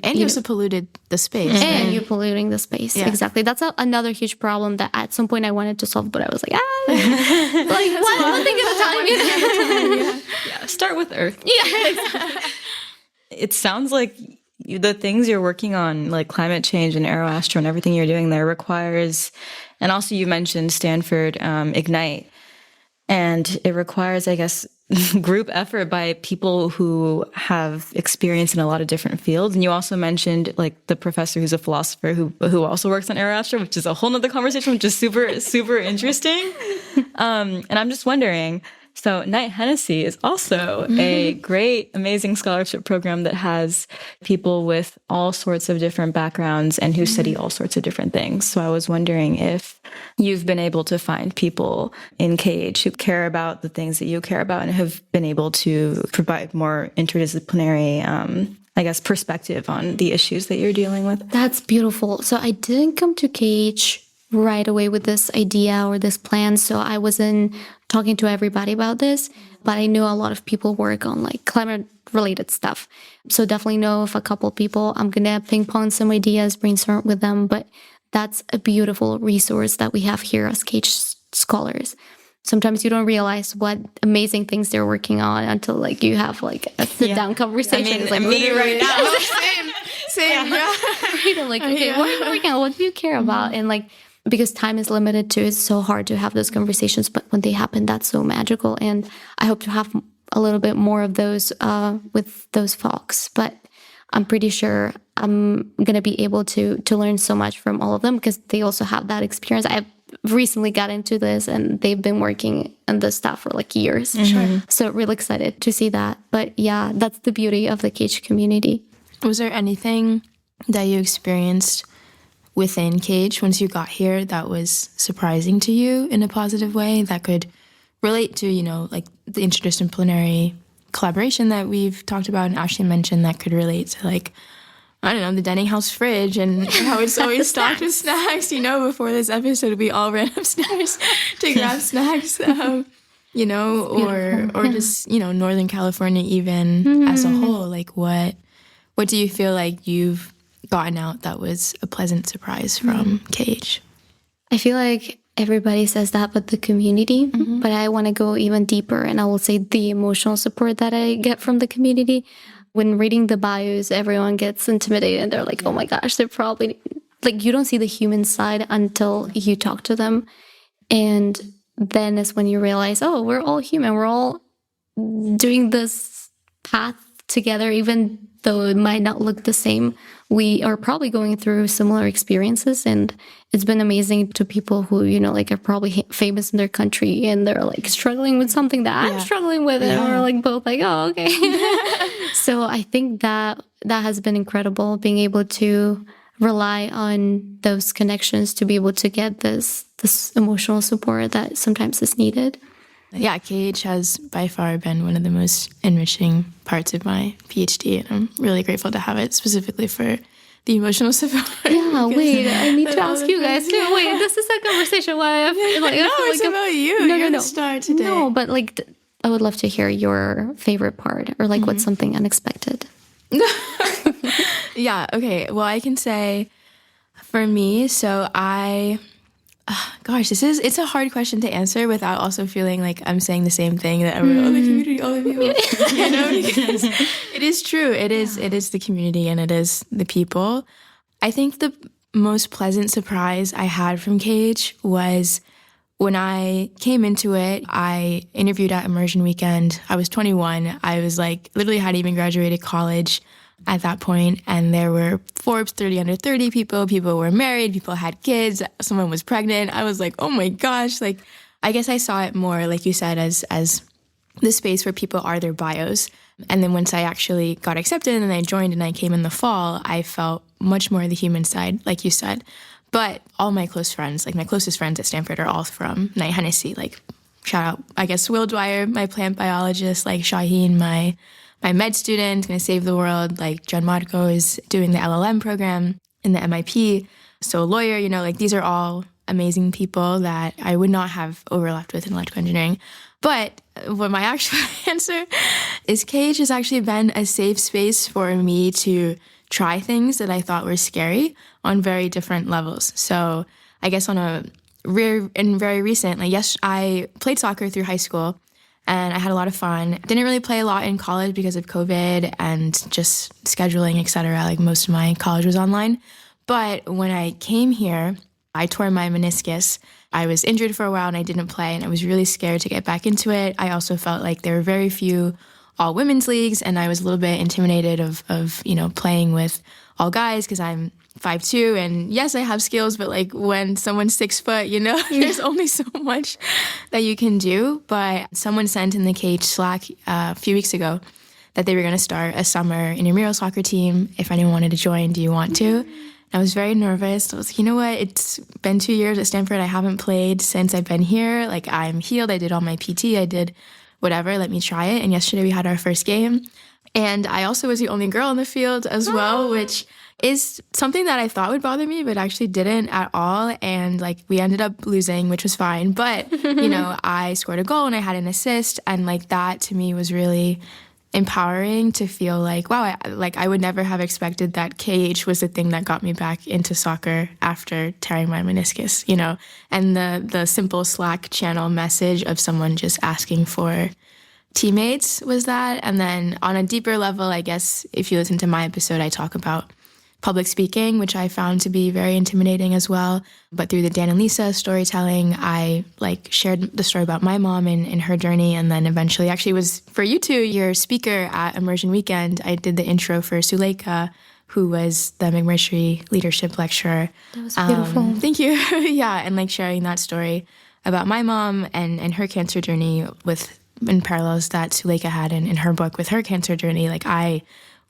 And you also polluted the space. And you're polluting the space. Yeah. Exactly. That's another huge problem that at some point I wanted to solve, but I was like, like one thing at a time. Yeah. Start with Earth. Yeah. Exactly. It sounds like the things you're working on, like climate change and aeroastro and everything you're doing there requires, and also you mentioned Stanford Ignite, and it requires, I guess, group effort by people who have experience in a lot of different fields. And you also mentioned like the professor who's a philosopher who also works on aeroastro, which is a whole nother conversation, which is super, super interesting. And I'm just wondering, so Knight-Hennessy is also a great, amazing scholarship program that has people with all sorts of different backgrounds and who study all sorts of different things. So I was wondering if you've been able to find people in KH who care about the things that you care about and have been able to provide more interdisciplinary, I guess, perspective on the issues that you're dealing with. That's beautiful. So I didn't come to KH right away with this idea or this plan. So I wasn't talking to everybody about this, but I knew a lot of people work on like climate related stuff. So definitely know of a couple people. I'm going to ping pong some ideas, brainstorm with them, but that's a beautiful resource that we have here as KH scholars. Sometimes you don't realize what amazing things they're working on until like you have like a sit down conversation. I mean, it's like me right now. Same. Yeah. Right? I'm like, okay, what are you working on? What do you care about? And like, because time is limited too, it's so hard to have those conversations. But when they happen, that's so magical. And I hope to have a little bit more of those with those folks. But I'm pretty sure I'm going to be able to learn so much from all of them because they also have that experience. I have recently got into this and they've been working on this stuff for like years. Sure. So really excited to see that. But yeah, that's the beauty of the cage community. Was there anything that you experienced within Cage once you got here that was surprising to you in a positive way that could relate to, like the interdisciplinary collaboration that we've talked about and Ashley mentioned that could relate to like, I don't know, the Denning House fridge and how it's always stocked with snacks. Before this episode, we all ran upstairs to grab snacks, or just, Northern California even as a whole. Like what do you feel like you've gotten out that was a pleasant surprise from Cage? I feel like everybody says that, but the community. But I want to go even deeper, and I will say the emotional support that I get from the community. When reading the bios, everyone gets intimidated, and they're like, oh my gosh, they're probably... Like, you don't see the human side until you talk to them. And then is when you realize, oh, we're all human. We're all doing this path together, even though it might not look the same. We are probably going through similar experiences, and it's been amazing to people who, are probably famous in their country, and they're like struggling with something that I'm struggling with, and we're like both like, oh, okay. So I think that has been incredible, being able to rely on those connections to be able to get this emotional support that sometimes is needed. Yeah, Cage has by far been one of the most enriching parts of my PhD, and I'm really grateful to have it specifically for the emotional support. Yeah, wait, I need to ask you guys too. Wait, this is a conversation why I feel like... No, it's about you. You're the star today. No, but like, I would love to hear your favorite part, or like what's something unexpected. Yeah, okay. Well, I can say for me, so it's a hard question to answer without also feeling like I'm saying the same thing that everyone, the community, all of you, because it is true. It is the community and it is the people. I think the most pleasant surprise I had from Cage was when I came into it. I interviewed at Immersion Weekend. I was 21. I was like, literally hadn't even graduated college at that point, and there were Forbes 30 under 30 people were married, people had kids, someone was pregnant. I was like, oh my gosh, like, I guess I saw it more, like you said, as the space where people are their bios. And then once I actually got accepted and then I joined and I came in the fall, I felt much more the human side, like you said. But all my close friends, like my closest friends at Stanford are all from Knight-Hennessy, like shout out, I guess, Will Dwyer, my plant biologist, like Shaheen, my med student, going to save the world, like John Marco is doing the LLM program in the MIP. So a lawyer, like these are all amazing people that I would not have overlapped with in electrical engineering. But what my actual answer is, Cage has actually been a safe space for me to try things that I thought were scary on very different levels. So I guess on a rare and very recent, like yes, I played soccer through high school. And I had a lot of fun. Didn't really play a lot in college because of COVID and just scheduling, etc. Like most of my college was online. But when I came here, I tore my meniscus. I was injured for a while and I didn't play, and I was really scared to get back into it. I also felt like there were very few all women's leagues, and I was a little bit intimidated of playing with all guys because I'm 5'2", and yes, I have skills, but like when someone's 6 foot, there's only so much that you can do. But someone sent in the Cage Slack a few weeks ago that they were going to start a summer intramural soccer team. If anyone wanted to join, do you want to? I was very nervous. I was like, you know what? It's been 2 years at Stanford. I haven't played since I've been here. Like, I'm healed. I did all my PT. I did whatever. Let me try it. And yesterday we had our first game. And I also was the only girl in the field as well, which is something that I thought would bother me, but actually didn't at all. And like, we ended up losing, which was fine. But, I scored a goal and I had an assist. And like, that to me was really empowering to feel like, wow, I would never have expected that Cage was the thing that got me back into soccer after tearing my meniscus, and the simple Slack channel message of someone just asking for teammates was that. And then on a deeper level, I guess if you listen to my episode, I talk about public speaking, which I found to be very intimidating as well. But through the Dan and Lisa storytelling, I shared the story about my mom and her journey. And then eventually actually was for you two, your speaker at Immersion Weekend. I did the intro for Suleika who was the McMurtry leadership lecturer. That was beautiful. Thank you. Yeah, and like sharing that story about my mom and her cancer journey in parallels that Suleika had in her book with her cancer journey. Like, I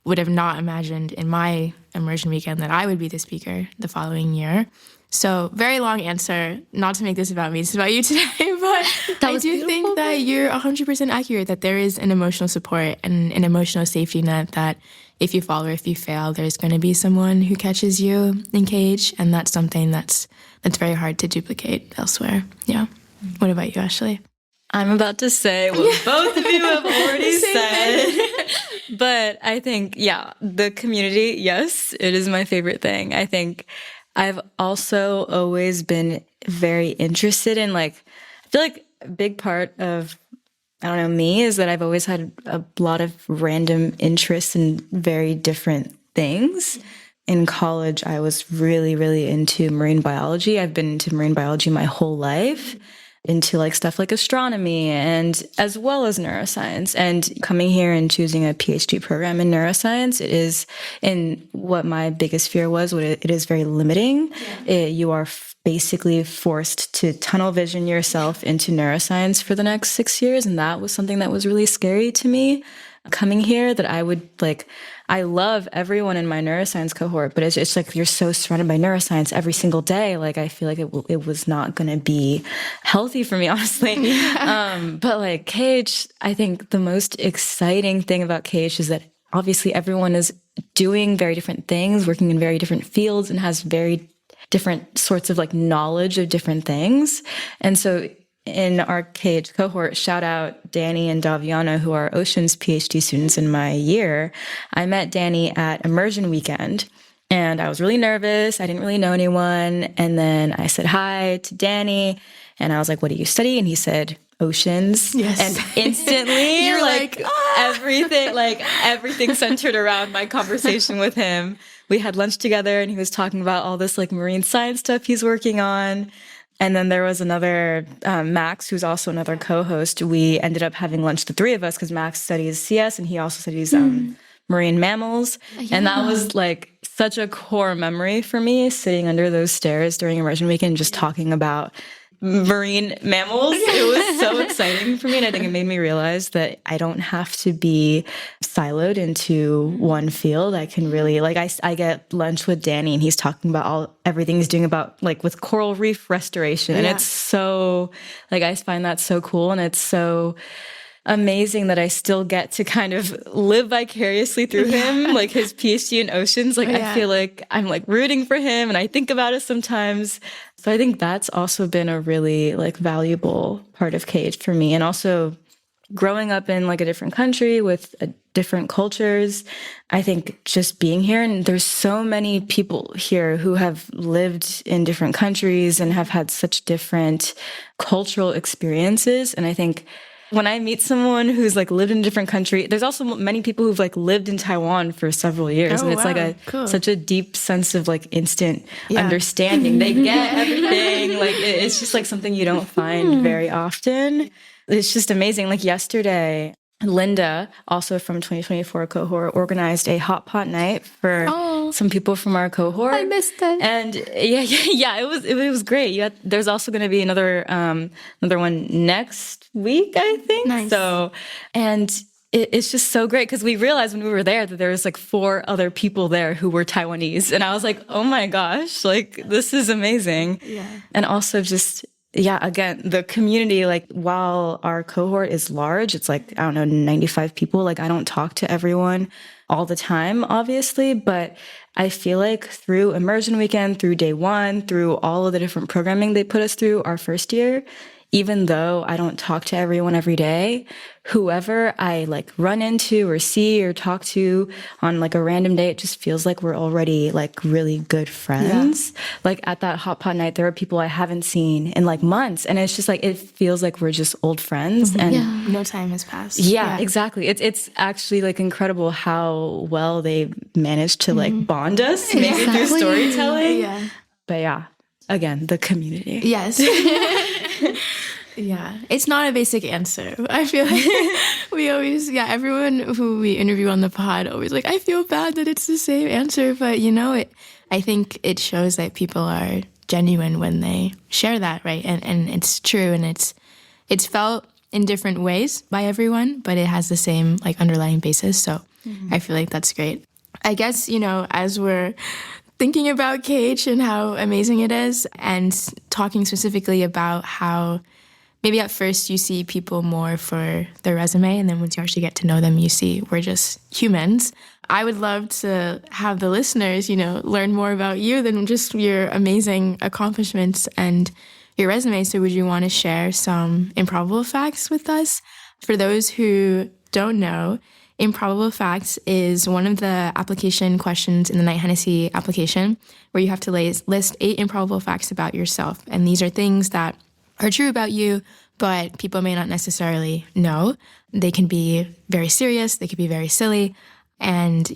would have not imagined in my immersion weekend that I would be the speaker the following year. So very long answer, not to make this about me, it's about you today, but I do think that you're 100% accurate, that there is an emotional support and an emotional safety net that if you fall or if you fail, there's going to be someone who catches you in cage, and that's something that's very hard to duplicate elsewhere. Yeah. What about you, Ashley? I'm about to say what both of you have already said. But I think, the community, yes, it is my favorite thing. I think I've also always been very interested in, I feel like a big part of, me is that I've always had a lot of random interests in very different things. In college, I was really, really into marine biology. I've been into marine biology my whole life, into stuff like astronomy and as well as neuroscience. And coming here and choosing a PhD program in neuroscience, it is, in what my biggest fear was, it is very limiting. You are basically forced to tunnel vision yourself into neuroscience for the next 6 years. And that was something that was really scary to me coming here, that I would I love everyone in my neuroscience cohort, but it's like you're so surrounded by neuroscience every single day. I feel like it was not going to be healthy for me, honestly. But Cage, I think the most exciting thing about Cage is that obviously everyone is doing very different things, working in very different fields, and has very different sorts of knowledge of different things. And so in our Cage cohort, shout out Danny and Daviana, who are Ocean's PhD students in my year. I met Danny at immersion weekend, and I was really nervous. I didn't really know anyone. And then I said hi to Danny, and I was like, what do you study? And he said, oceans. Yes. And instantly, You're everything centered around my conversation with him. We had lunch together, and he was talking about all this marine science stuff he's working on. And then there was another, Max, who's also another co-host. We ended up having lunch, the three of us, because Max studies CS and he also studies marine mammals. Yeah. And that was such a core memory for me, sitting under those stairs during immersion weekend, just talking about marine mammals. It was so exciting for me. And I think it made me realize that I don't have to be siloed into one field. I can really, I get lunch with Danny, and he's talking about everything he's doing about with coral reef restoration. And it's so, I find that so cool. And it's so amazing that I still get to kind of live vicariously through him, his PhD in oceans. I feel like I'm rooting for him, and I think about it sometimes. So I think that's also been a really valuable part of Cage for me. And also growing up in a different country with different cultures, I think just being here, and there's so many people here who have lived in different countries and have had such different cultural experiences. And I think when I meet someone who's lived in a different country, there's also many people who've lived in Taiwan for several years. And it's such a deep sense of instant understanding. They get everything. It's just something you don't find very often. It's just amazing. Yesterday, Linda, also from 2024 cohort, organized a hot pot night for some people from our cohort. I missed it. And it was great. There's also going to be another one next week, I think. Nice. So, and it's just so great because we realized when we were there that there was 4 other people there who were Taiwanese, and I was like, oh my gosh, this is amazing. Yeah. And also just, again, the community, while our cohort is large, it's 95 people. I don't talk to everyone all the time, obviously, but I feel through immersion weekend, through day one, through all of the different programming they put us through our first year, even though I don't talk to everyone every day, whoever I run into or see or talk to on a random day, it just feels we're already really good friends. Yeah. At that hot pot night, there are people I haven't seen in months, and it's just it feels we're just old friends. Mm-hmm. And no time has passed. Yeah, exactly. It's actually incredible how well they managed to bond us, maybe through storytelling. Yeah. But again, the community. Yes. Yeah, it's not a basic answer. I feel like we always, everyone who we interview on the pod always like, I feel bad that it's the same answer. But, I think it shows that people are genuine when they share that, right? And it's true, and it's felt in different ways by everyone, but it has the same like underlying basis. So I feel like that's great. I guess, as we're thinking about KH and how amazing it is, and talking specifically about how maybe at first you see people more for their resume, and then once you actually get to know them, you see we're just humans. I would love to have the listeners, learn more about you than just your amazing accomplishments and your resume. So would you want to share some improbable facts with us? For those who don't know, improbable facts is one of the application questions in the Knight-Hennessy application, where you have to list 8 improbable facts about yourself. And these are things that are true about you, but people may not necessarily know. They can be very serious. They could be very silly. And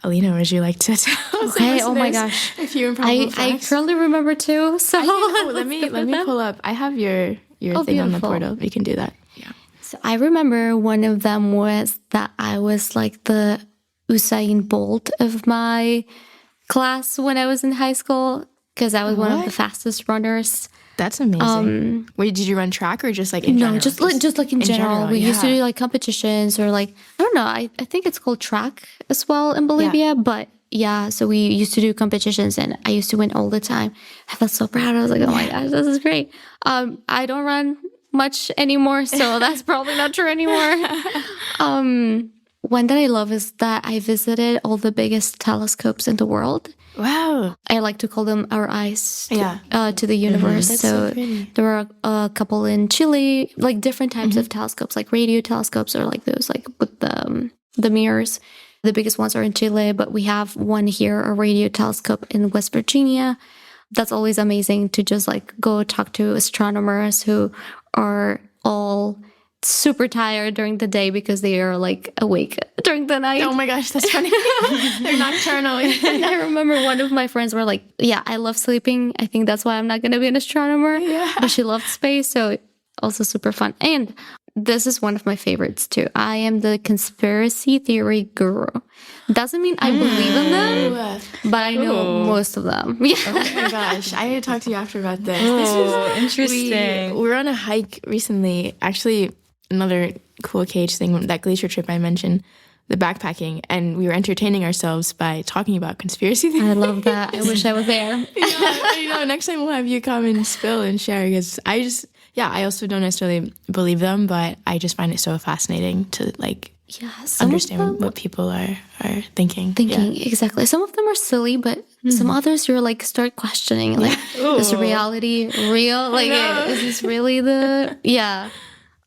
Alina, would you like to tell us? Okay, oh my gosh. A few improbable facts? I currently remember too. So let me pull up. I have your thing on the portal. We can do that. Yeah. So I remember one of them was that I was like the Usain Bolt of my class when I was in high school, because I was one of the fastest runners. That's amazing. Wait, did you run track or just like in general? No, just like in general. We used to do like competitions or like, I don't know, I think it's called track as well in Bolivia. But so we used to do competitions and I used to win all the time. I felt so proud. I was like, oh my gosh, this is great. I don't run much anymore, so that's probably not true anymore. One that I love is that I visited all the biggest telescopes in the world. Wow. I like to call them our eyes to the universe. That's so pretty. there are a couple in Chile, like different types of telescopes, like radio telescopes or like those like with the mirrors. The biggest ones are in Chile, but we have one here, a radio telescope in West Virginia. That's always amazing to just like go talk to astronomers who are all super tired during the day because they are like awake during the night. Oh my gosh, that's funny. They're nocturnal. And I remember one of my friends were like, I love sleeping. I think that's why I'm not going to be an astronomer. Yeah. But she loved space, so also super fun. And this is one of my favorites too. I am the conspiracy theory guru. Doesn't mean I believe in them, but I know most of them. Yeah. Oh my gosh, I need to talk to you after about this. Oh, interesting. We were on a hike recently. Actually, another cool KH thing, that glacier trip I mentioned, the backpacking, and we were entertaining ourselves by talking about conspiracy theories. I love that. I wish I was there. Next time we'll have you come and spill and share, because I also don't necessarily believe them, but I just find it so fascinating to like understand what people are thinking. Exactly. Some of them are silly, but some others you're like start questioning, like, is reality real? Like, is this really the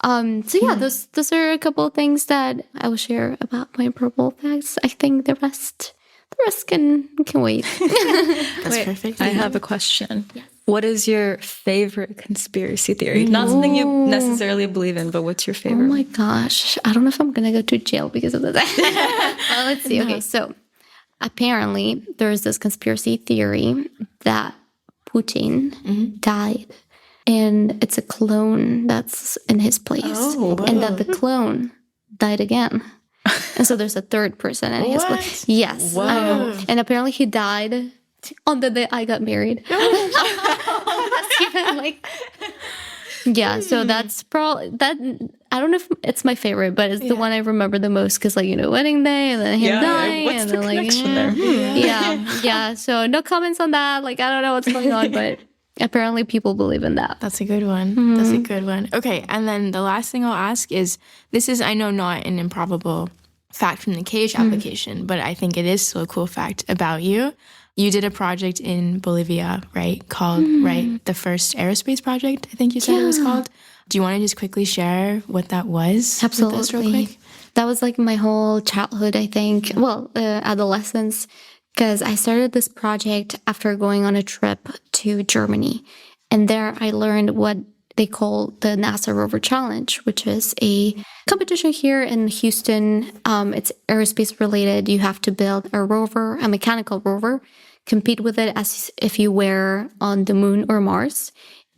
those are a couple of things that I will share about my improbable facts. I think the rest can wait. That's perfect. I have a question. Yes. What is your favorite conspiracy theory? Not something you necessarily believe in, but what's your favorite? Oh my gosh. I don't know if I'm going to go to jail because of that. Well, let's see. No. Okay, so apparently there's this conspiracy theory that Putin died. And it's a clone that's in his place. And that the clone died again. And so there's a third person in his place. Yes. And apparently he died on the day I got married. That's even like... Yeah, so that's probably... that. I don't know if it's my favorite, but it's the one I remember the most because, like, wedding day and then him dying. What's and the then, connection there? Yeah. So no comments on that. Like, I don't know what's going on, but... Apparently people believe in that. That's a good one. That's a good one. Okay, and then the last thing I'll ask is, this is, I know, not an improbable fact from the KH application, but I think it is still a cool fact about you. You did a project in Bolivia, right, called, the first aerospace project, I think you said it was called. Do you want to just quickly share what that was? Absolutely. With us real quick? That was like my whole childhood, I think. Well, adolescence. Because I started this project after going on a trip to Germany. And there I learned what they call the NASA Rover Challenge, which is a competition here in Houston. It's aerospace related. You have to build a rover, a mechanical rover, compete with it as if you were on the moon or Mars.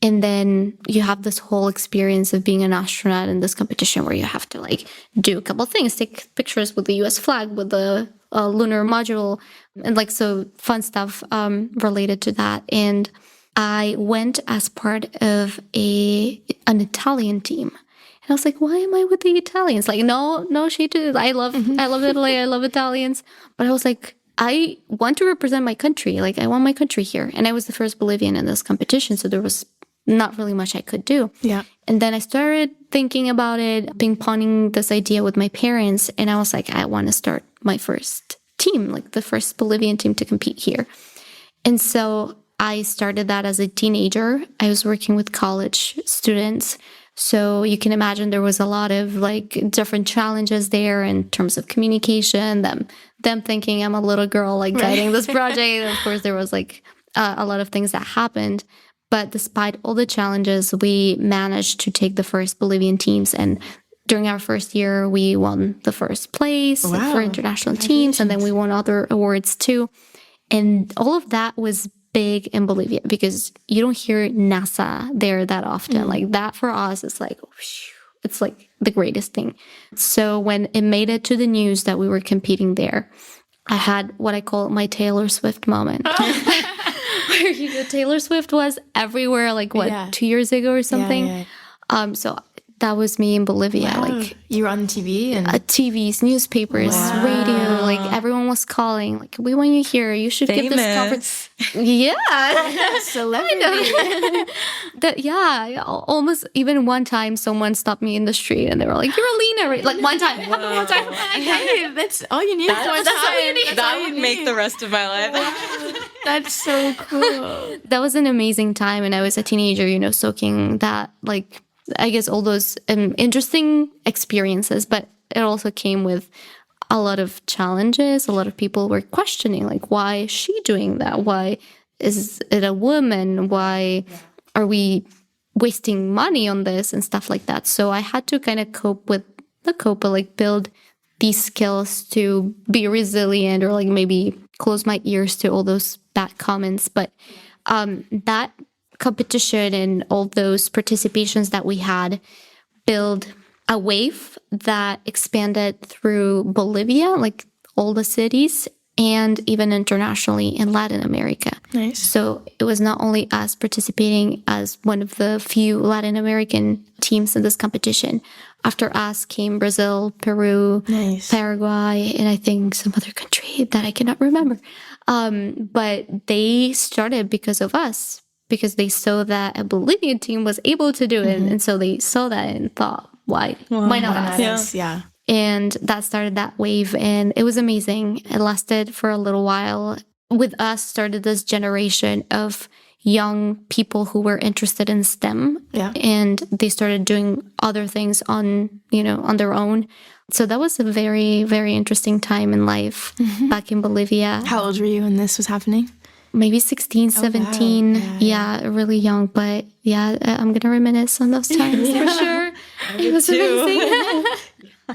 And then you have this whole experience of being an astronaut in this competition where you have to like do a couple of things, take pictures with the US flag, with the lunar module, and like so fun stuff related to that. And I went as part of an Italian team. And I was like, why am I with the Italians? Like, no shade to I love Italy, I love Italians. But I was like, I want to represent my country. Like, I want my country here. And I was the first Bolivian in this competition, so there was not really much I could do. Yeah. And then I started thinking about it, ping-ponging this idea with my parents. And I was like, I want to start my first team, like the first Bolivian team to compete here. And so I started that as a teenager. I was working with college students. So you can imagine there was a lot of like different challenges there in terms of communication, them thinking I'm a little girl like guiding this project. And of course, there was like a lot of things that happened. But despite all the challenges, we managed to take the first Bolivian teams. And during our first year, we won the first place for international teams. And then we won other awards too. And all of that was big in Bolivia because you don't hear NASA there that often. Like that for us is like, it's like the greatest thing. So when it made it to the news that we were competing there, I had what I call my Taylor Swift moment. Where Taylor Swift was everywhere, like 2 years ago or something. So that was me in Bolivia. Wow. Like you were on TV and TVs, newspapers, radio. Like everyone was calling. Like, we want you here. You should give this conference. Yeah, celebrity. Almost even one time, someone stopped me in the street and they were like, "You're Alina," right? Like one time. One time. Hey, that's all you need. That's all you need. That would make the rest of my life. That's so cool. That was an amazing time, and I was a teenager, soaking that, like, I guess all those interesting experiences, but it also came with a lot of challenges. A lot of people were questioning, like, why is she doing that? Why is it a woman? Why are we wasting money on this and stuff like that? So I had to kind of build these skills to be resilient, or like maybe close my ears to all those bad comments. But that competition and all those participations that we had build a wave that expanded through Bolivia, like all the cities, and even internationally in Latin America. Nice. So it was not only us participating as one of the few Latin American teams in this competition. After us came Brazil, Peru, Paraguay, and I think some other country that I cannot remember. But they started because of us, because they saw that a Bolivian team was able to do it. And so they saw that and thought, why not us? Yeah. And that started that wave, and it was amazing. It lasted for a little while. With us started this generation of young people who were interested in STEM, and they started doing other things on their own. So that was a very, very interesting time in life back in Bolivia. How old were you when this was happening? Maybe 16, 17. Wow. Yeah, really young. But yeah, I'm going to reminisce on those times for sure. It was amazing.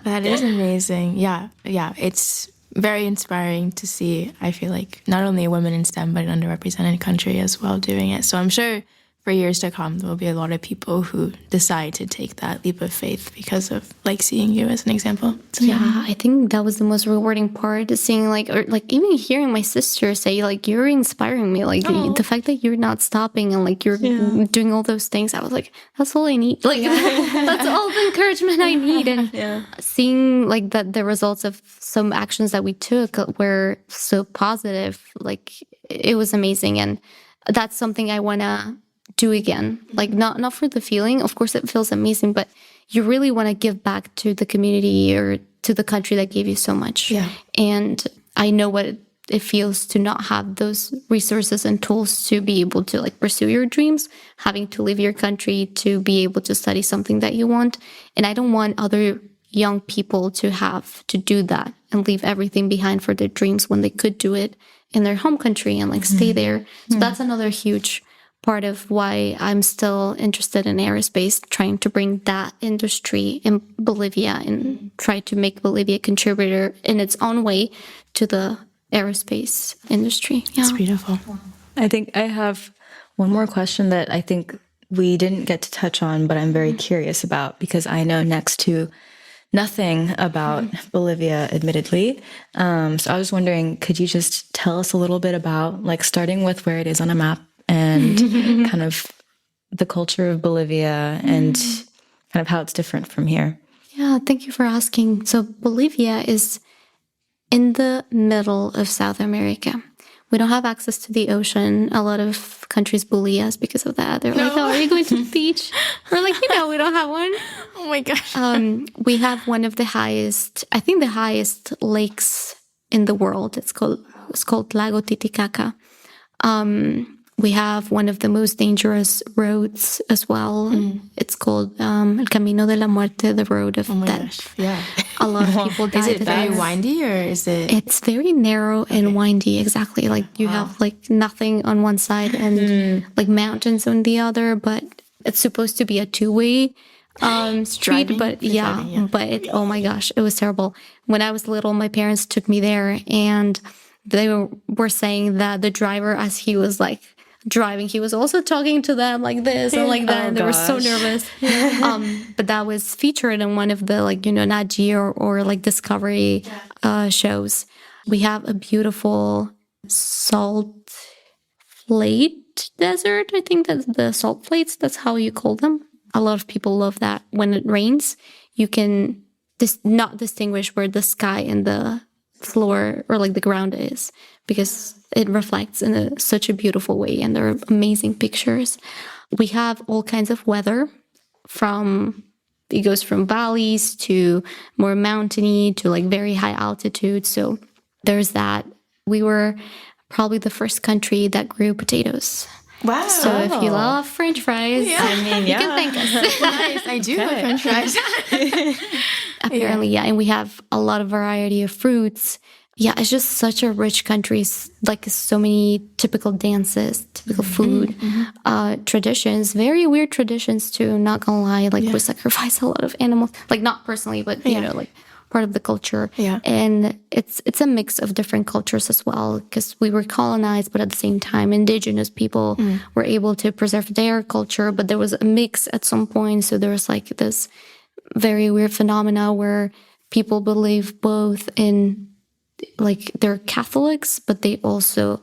That is amazing. Yeah. It's very inspiring to see, I feel like, not only a woman in STEM, but an underrepresented country as well doing it. So I'm sure for years to come, there will be a lot of people who decide to take that leap of faith because of, like, seeing you as an example. So, I think that was the most rewarding part, seeing, or even hearing my sister say, like, you're inspiring me. Like, the fact that you're not stopping and, like, you're doing all those things, I was like, that's all I need. Like, that's all the encouragement I need. And seeing, like, that the results of some actions that we took were so positive, like, it was amazing. And that's something I want to do again. Like, not for the feeling. Of course, it feels amazing, but you really want to give back to the community or to the country that gave you so much. Yeah. And I know what it feels to not have those resources and tools to be able to, like, pursue your dreams, having to leave your country to be able to study something that you want. And I don't want other young people to have to do that and leave everything behind for their dreams when they could do it in their home country and, like, stay there. So that's another huge part of why I'm still interested in aerospace, trying to bring that industry in Bolivia and try to make Bolivia a contributor in its own way to the aerospace industry. Yeah. It's beautiful. I think I have one more question that I think we didn't get to touch on, but I'm very curious about, because I know next to nothing about Bolivia, admittedly. So I was wondering, could you just tell us a little bit about, like, starting with where it is on a map and kind of the culture of Bolivia and kind of how it's different from here? Yeah, thank you for asking. So Bolivia is in the middle of South America. We don't have access to the ocean. A lot of countries bully us because of that. They're like, oh, are you going to the beach? We're like, we don't have one. Oh my gosh. We have one of the highest, I think the highest lakes in the world. It's called Lago Titicaca. We have one of the most dangerous roads as well. It's called El Camino de la Muerte, the road of death. Yeah. A lot of people die. Is it very windy or is it? It's very narrow and windy, exactly. Like you have like nothing on one side and like mountains on the other, but it's supposed to be a two-way street. But oh my gosh, it was terrible. When I was little, my parents took me there and they were saying that the driver, as he was like driving, he was also talking to them like this and like that, and they were so nervous. But that was featured in one of the Nat Geo or like Discovery shows. We have a beautiful salt flake desert. I think that's the salt flakes. That's how you call them. A lot of people love that. When it rains, you can not distinguish where the sky and the floor or like the ground is, because it reflects in such a beautiful way, and there are amazing pictures. We have all kinds of weather. It goes from valleys to more mountainy to like very high altitude. So there's that. We were probably the first country that grew potatoes. Wow. So if you love French fries, you can thank us. Nice. I do love French fries. Apparently, yeah. And we have a lot of variety of fruits. Yeah, it's just such a rich country. Like so many typical dances, typical food, traditions, very weird traditions too, not gonna lie. Like we sacrifice a lot of animals. Like not personally, but you know, like part of the culture. Yeah. And it's a mix of different cultures as well, because we were colonized, but at the same time, indigenous people were able to preserve their culture, but there was a mix at some point. So there was like this very weird phenomena where people believe both in, like, they're Catholics, but they also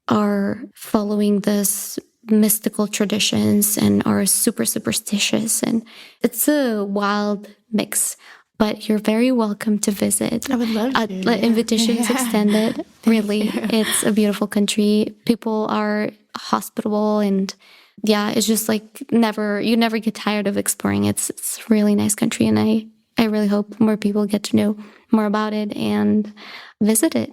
are following this mystical traditions and are super superstitious. And it's a wild mix. But you're very welcome to visit. I would love to. Invitations extended. Really, it's a beautiful country. People are hospitable, and it's just like you never get tired of exploring. It's a really nice country, and I really hope more people get to know more about it and visit it.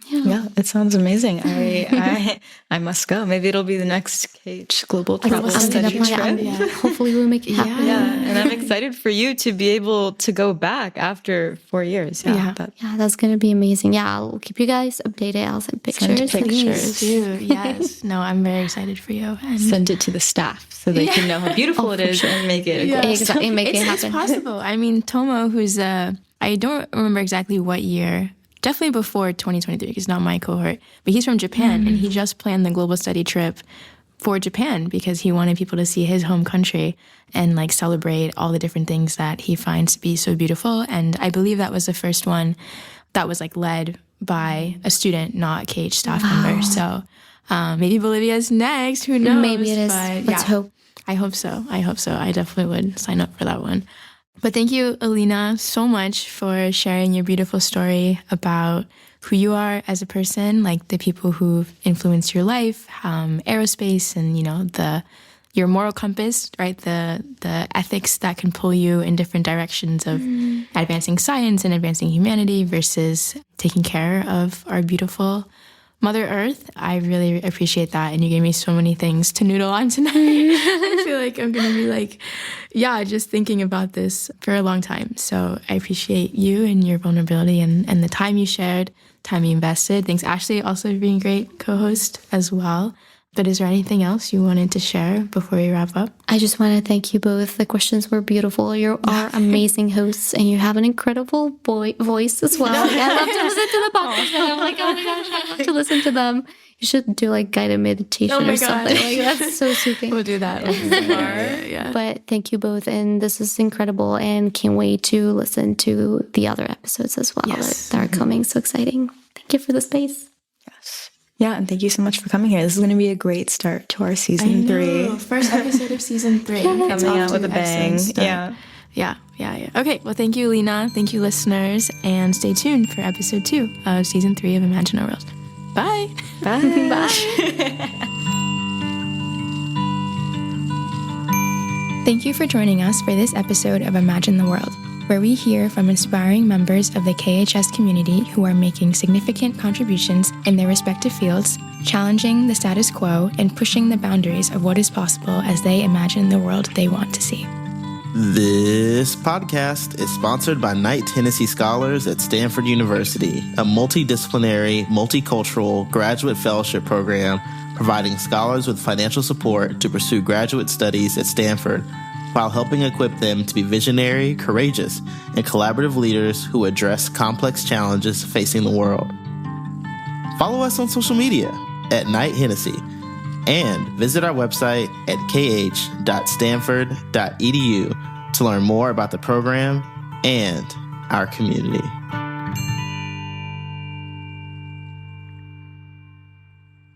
Yeah, it sounds amazing. I must go. Maybe it'll be the next Cage Global Travel Study trip. Hopefully we'll make it happen. Yeah, and I'm excited for you to be able to go back after 4 years. That's going to be amazing. Yeah, I'll keep you guys updated. I'll send pictures. Please do. Yes. No, I'm very excited for you. And send it to the staff so they can know how beautiful it is and make it exactly make it happen. It's possible. I mean, Tomo, who's I don't remember exactly what year. Definitely before 2023, because not my cohort. But he's from Japan, and he just planned the global study trip for Japan because he wanted people to see his home country and like celebrate all the different things that he finds to be so beautiful. And I believe that was the first one that was like led by a student, not a Cage staff member. So maybe Bolivia's next. Who knows? Maybe it is. But, Let's hope. I hope so. I definitely would sign up for that one. But thank you, Alina, so much for sharing your beautiful story about who you are as a person, like the people who've influenced your life, aerospace, and, you know, your moral compass, right? The ethics that can pull you in different directions of advancing science and advancing humanity versus taking care of our beautiful Mother Earth. I really appreciate that. And you gave me so many things to noodle on tonight. I feel like I'm going to be like, just thinking about this for a long time. So I appreciate you and your vulnerability and the time you shared, time you invested. Thanks, Ashley, also for being a great co-host as well. But is there anything else you wanted to share before we wrap up? I just want to thank you both. The questions were beautiful. You are amazing hosts, and you have an incredible voice as well. I love to listen to the podcast. I'm like, oh my gosh, I love to listen to them. You should do like guided meditation or something. Like, that's so soothing. We'll do that. Yeah. But thank you both, and this is incredible, and can't wait to listen to the other episodes as well that are coming. So exciting. Thank you for the space. Yes. Yeah, and thank you so much for coming here. This is going to be a great start to our season 3. First episode of season 3. Coming out with a bang. Yeah. Okay, well, thank you, Lena. Thank you, listeners. And stay tuned for episode 2 of season 3 of Imagine a World. Bye. Bye. Bye. Thank you for joining us for this episode of Imagine the World, where we hear from inspiring members of the KHS community who are making significant contributions in their respective fields, challenging the status quo and pushing the boundaries of what is possible as they imagine the world they want to see. This podcast is sponsored by Knight-Hennessy Scholars at Stanford University, a multidisciplinary, multicultural graduate fellowship program providing scholars with financial support to pursue graduate studies at Stanford while helping equip them to be visionary, courageous, and collaborative leaders who address complex challenges facing the world. Follow us on social media at Knight-Hennessy and visit our website at kh.stanford.edu to learn more about the program and our community.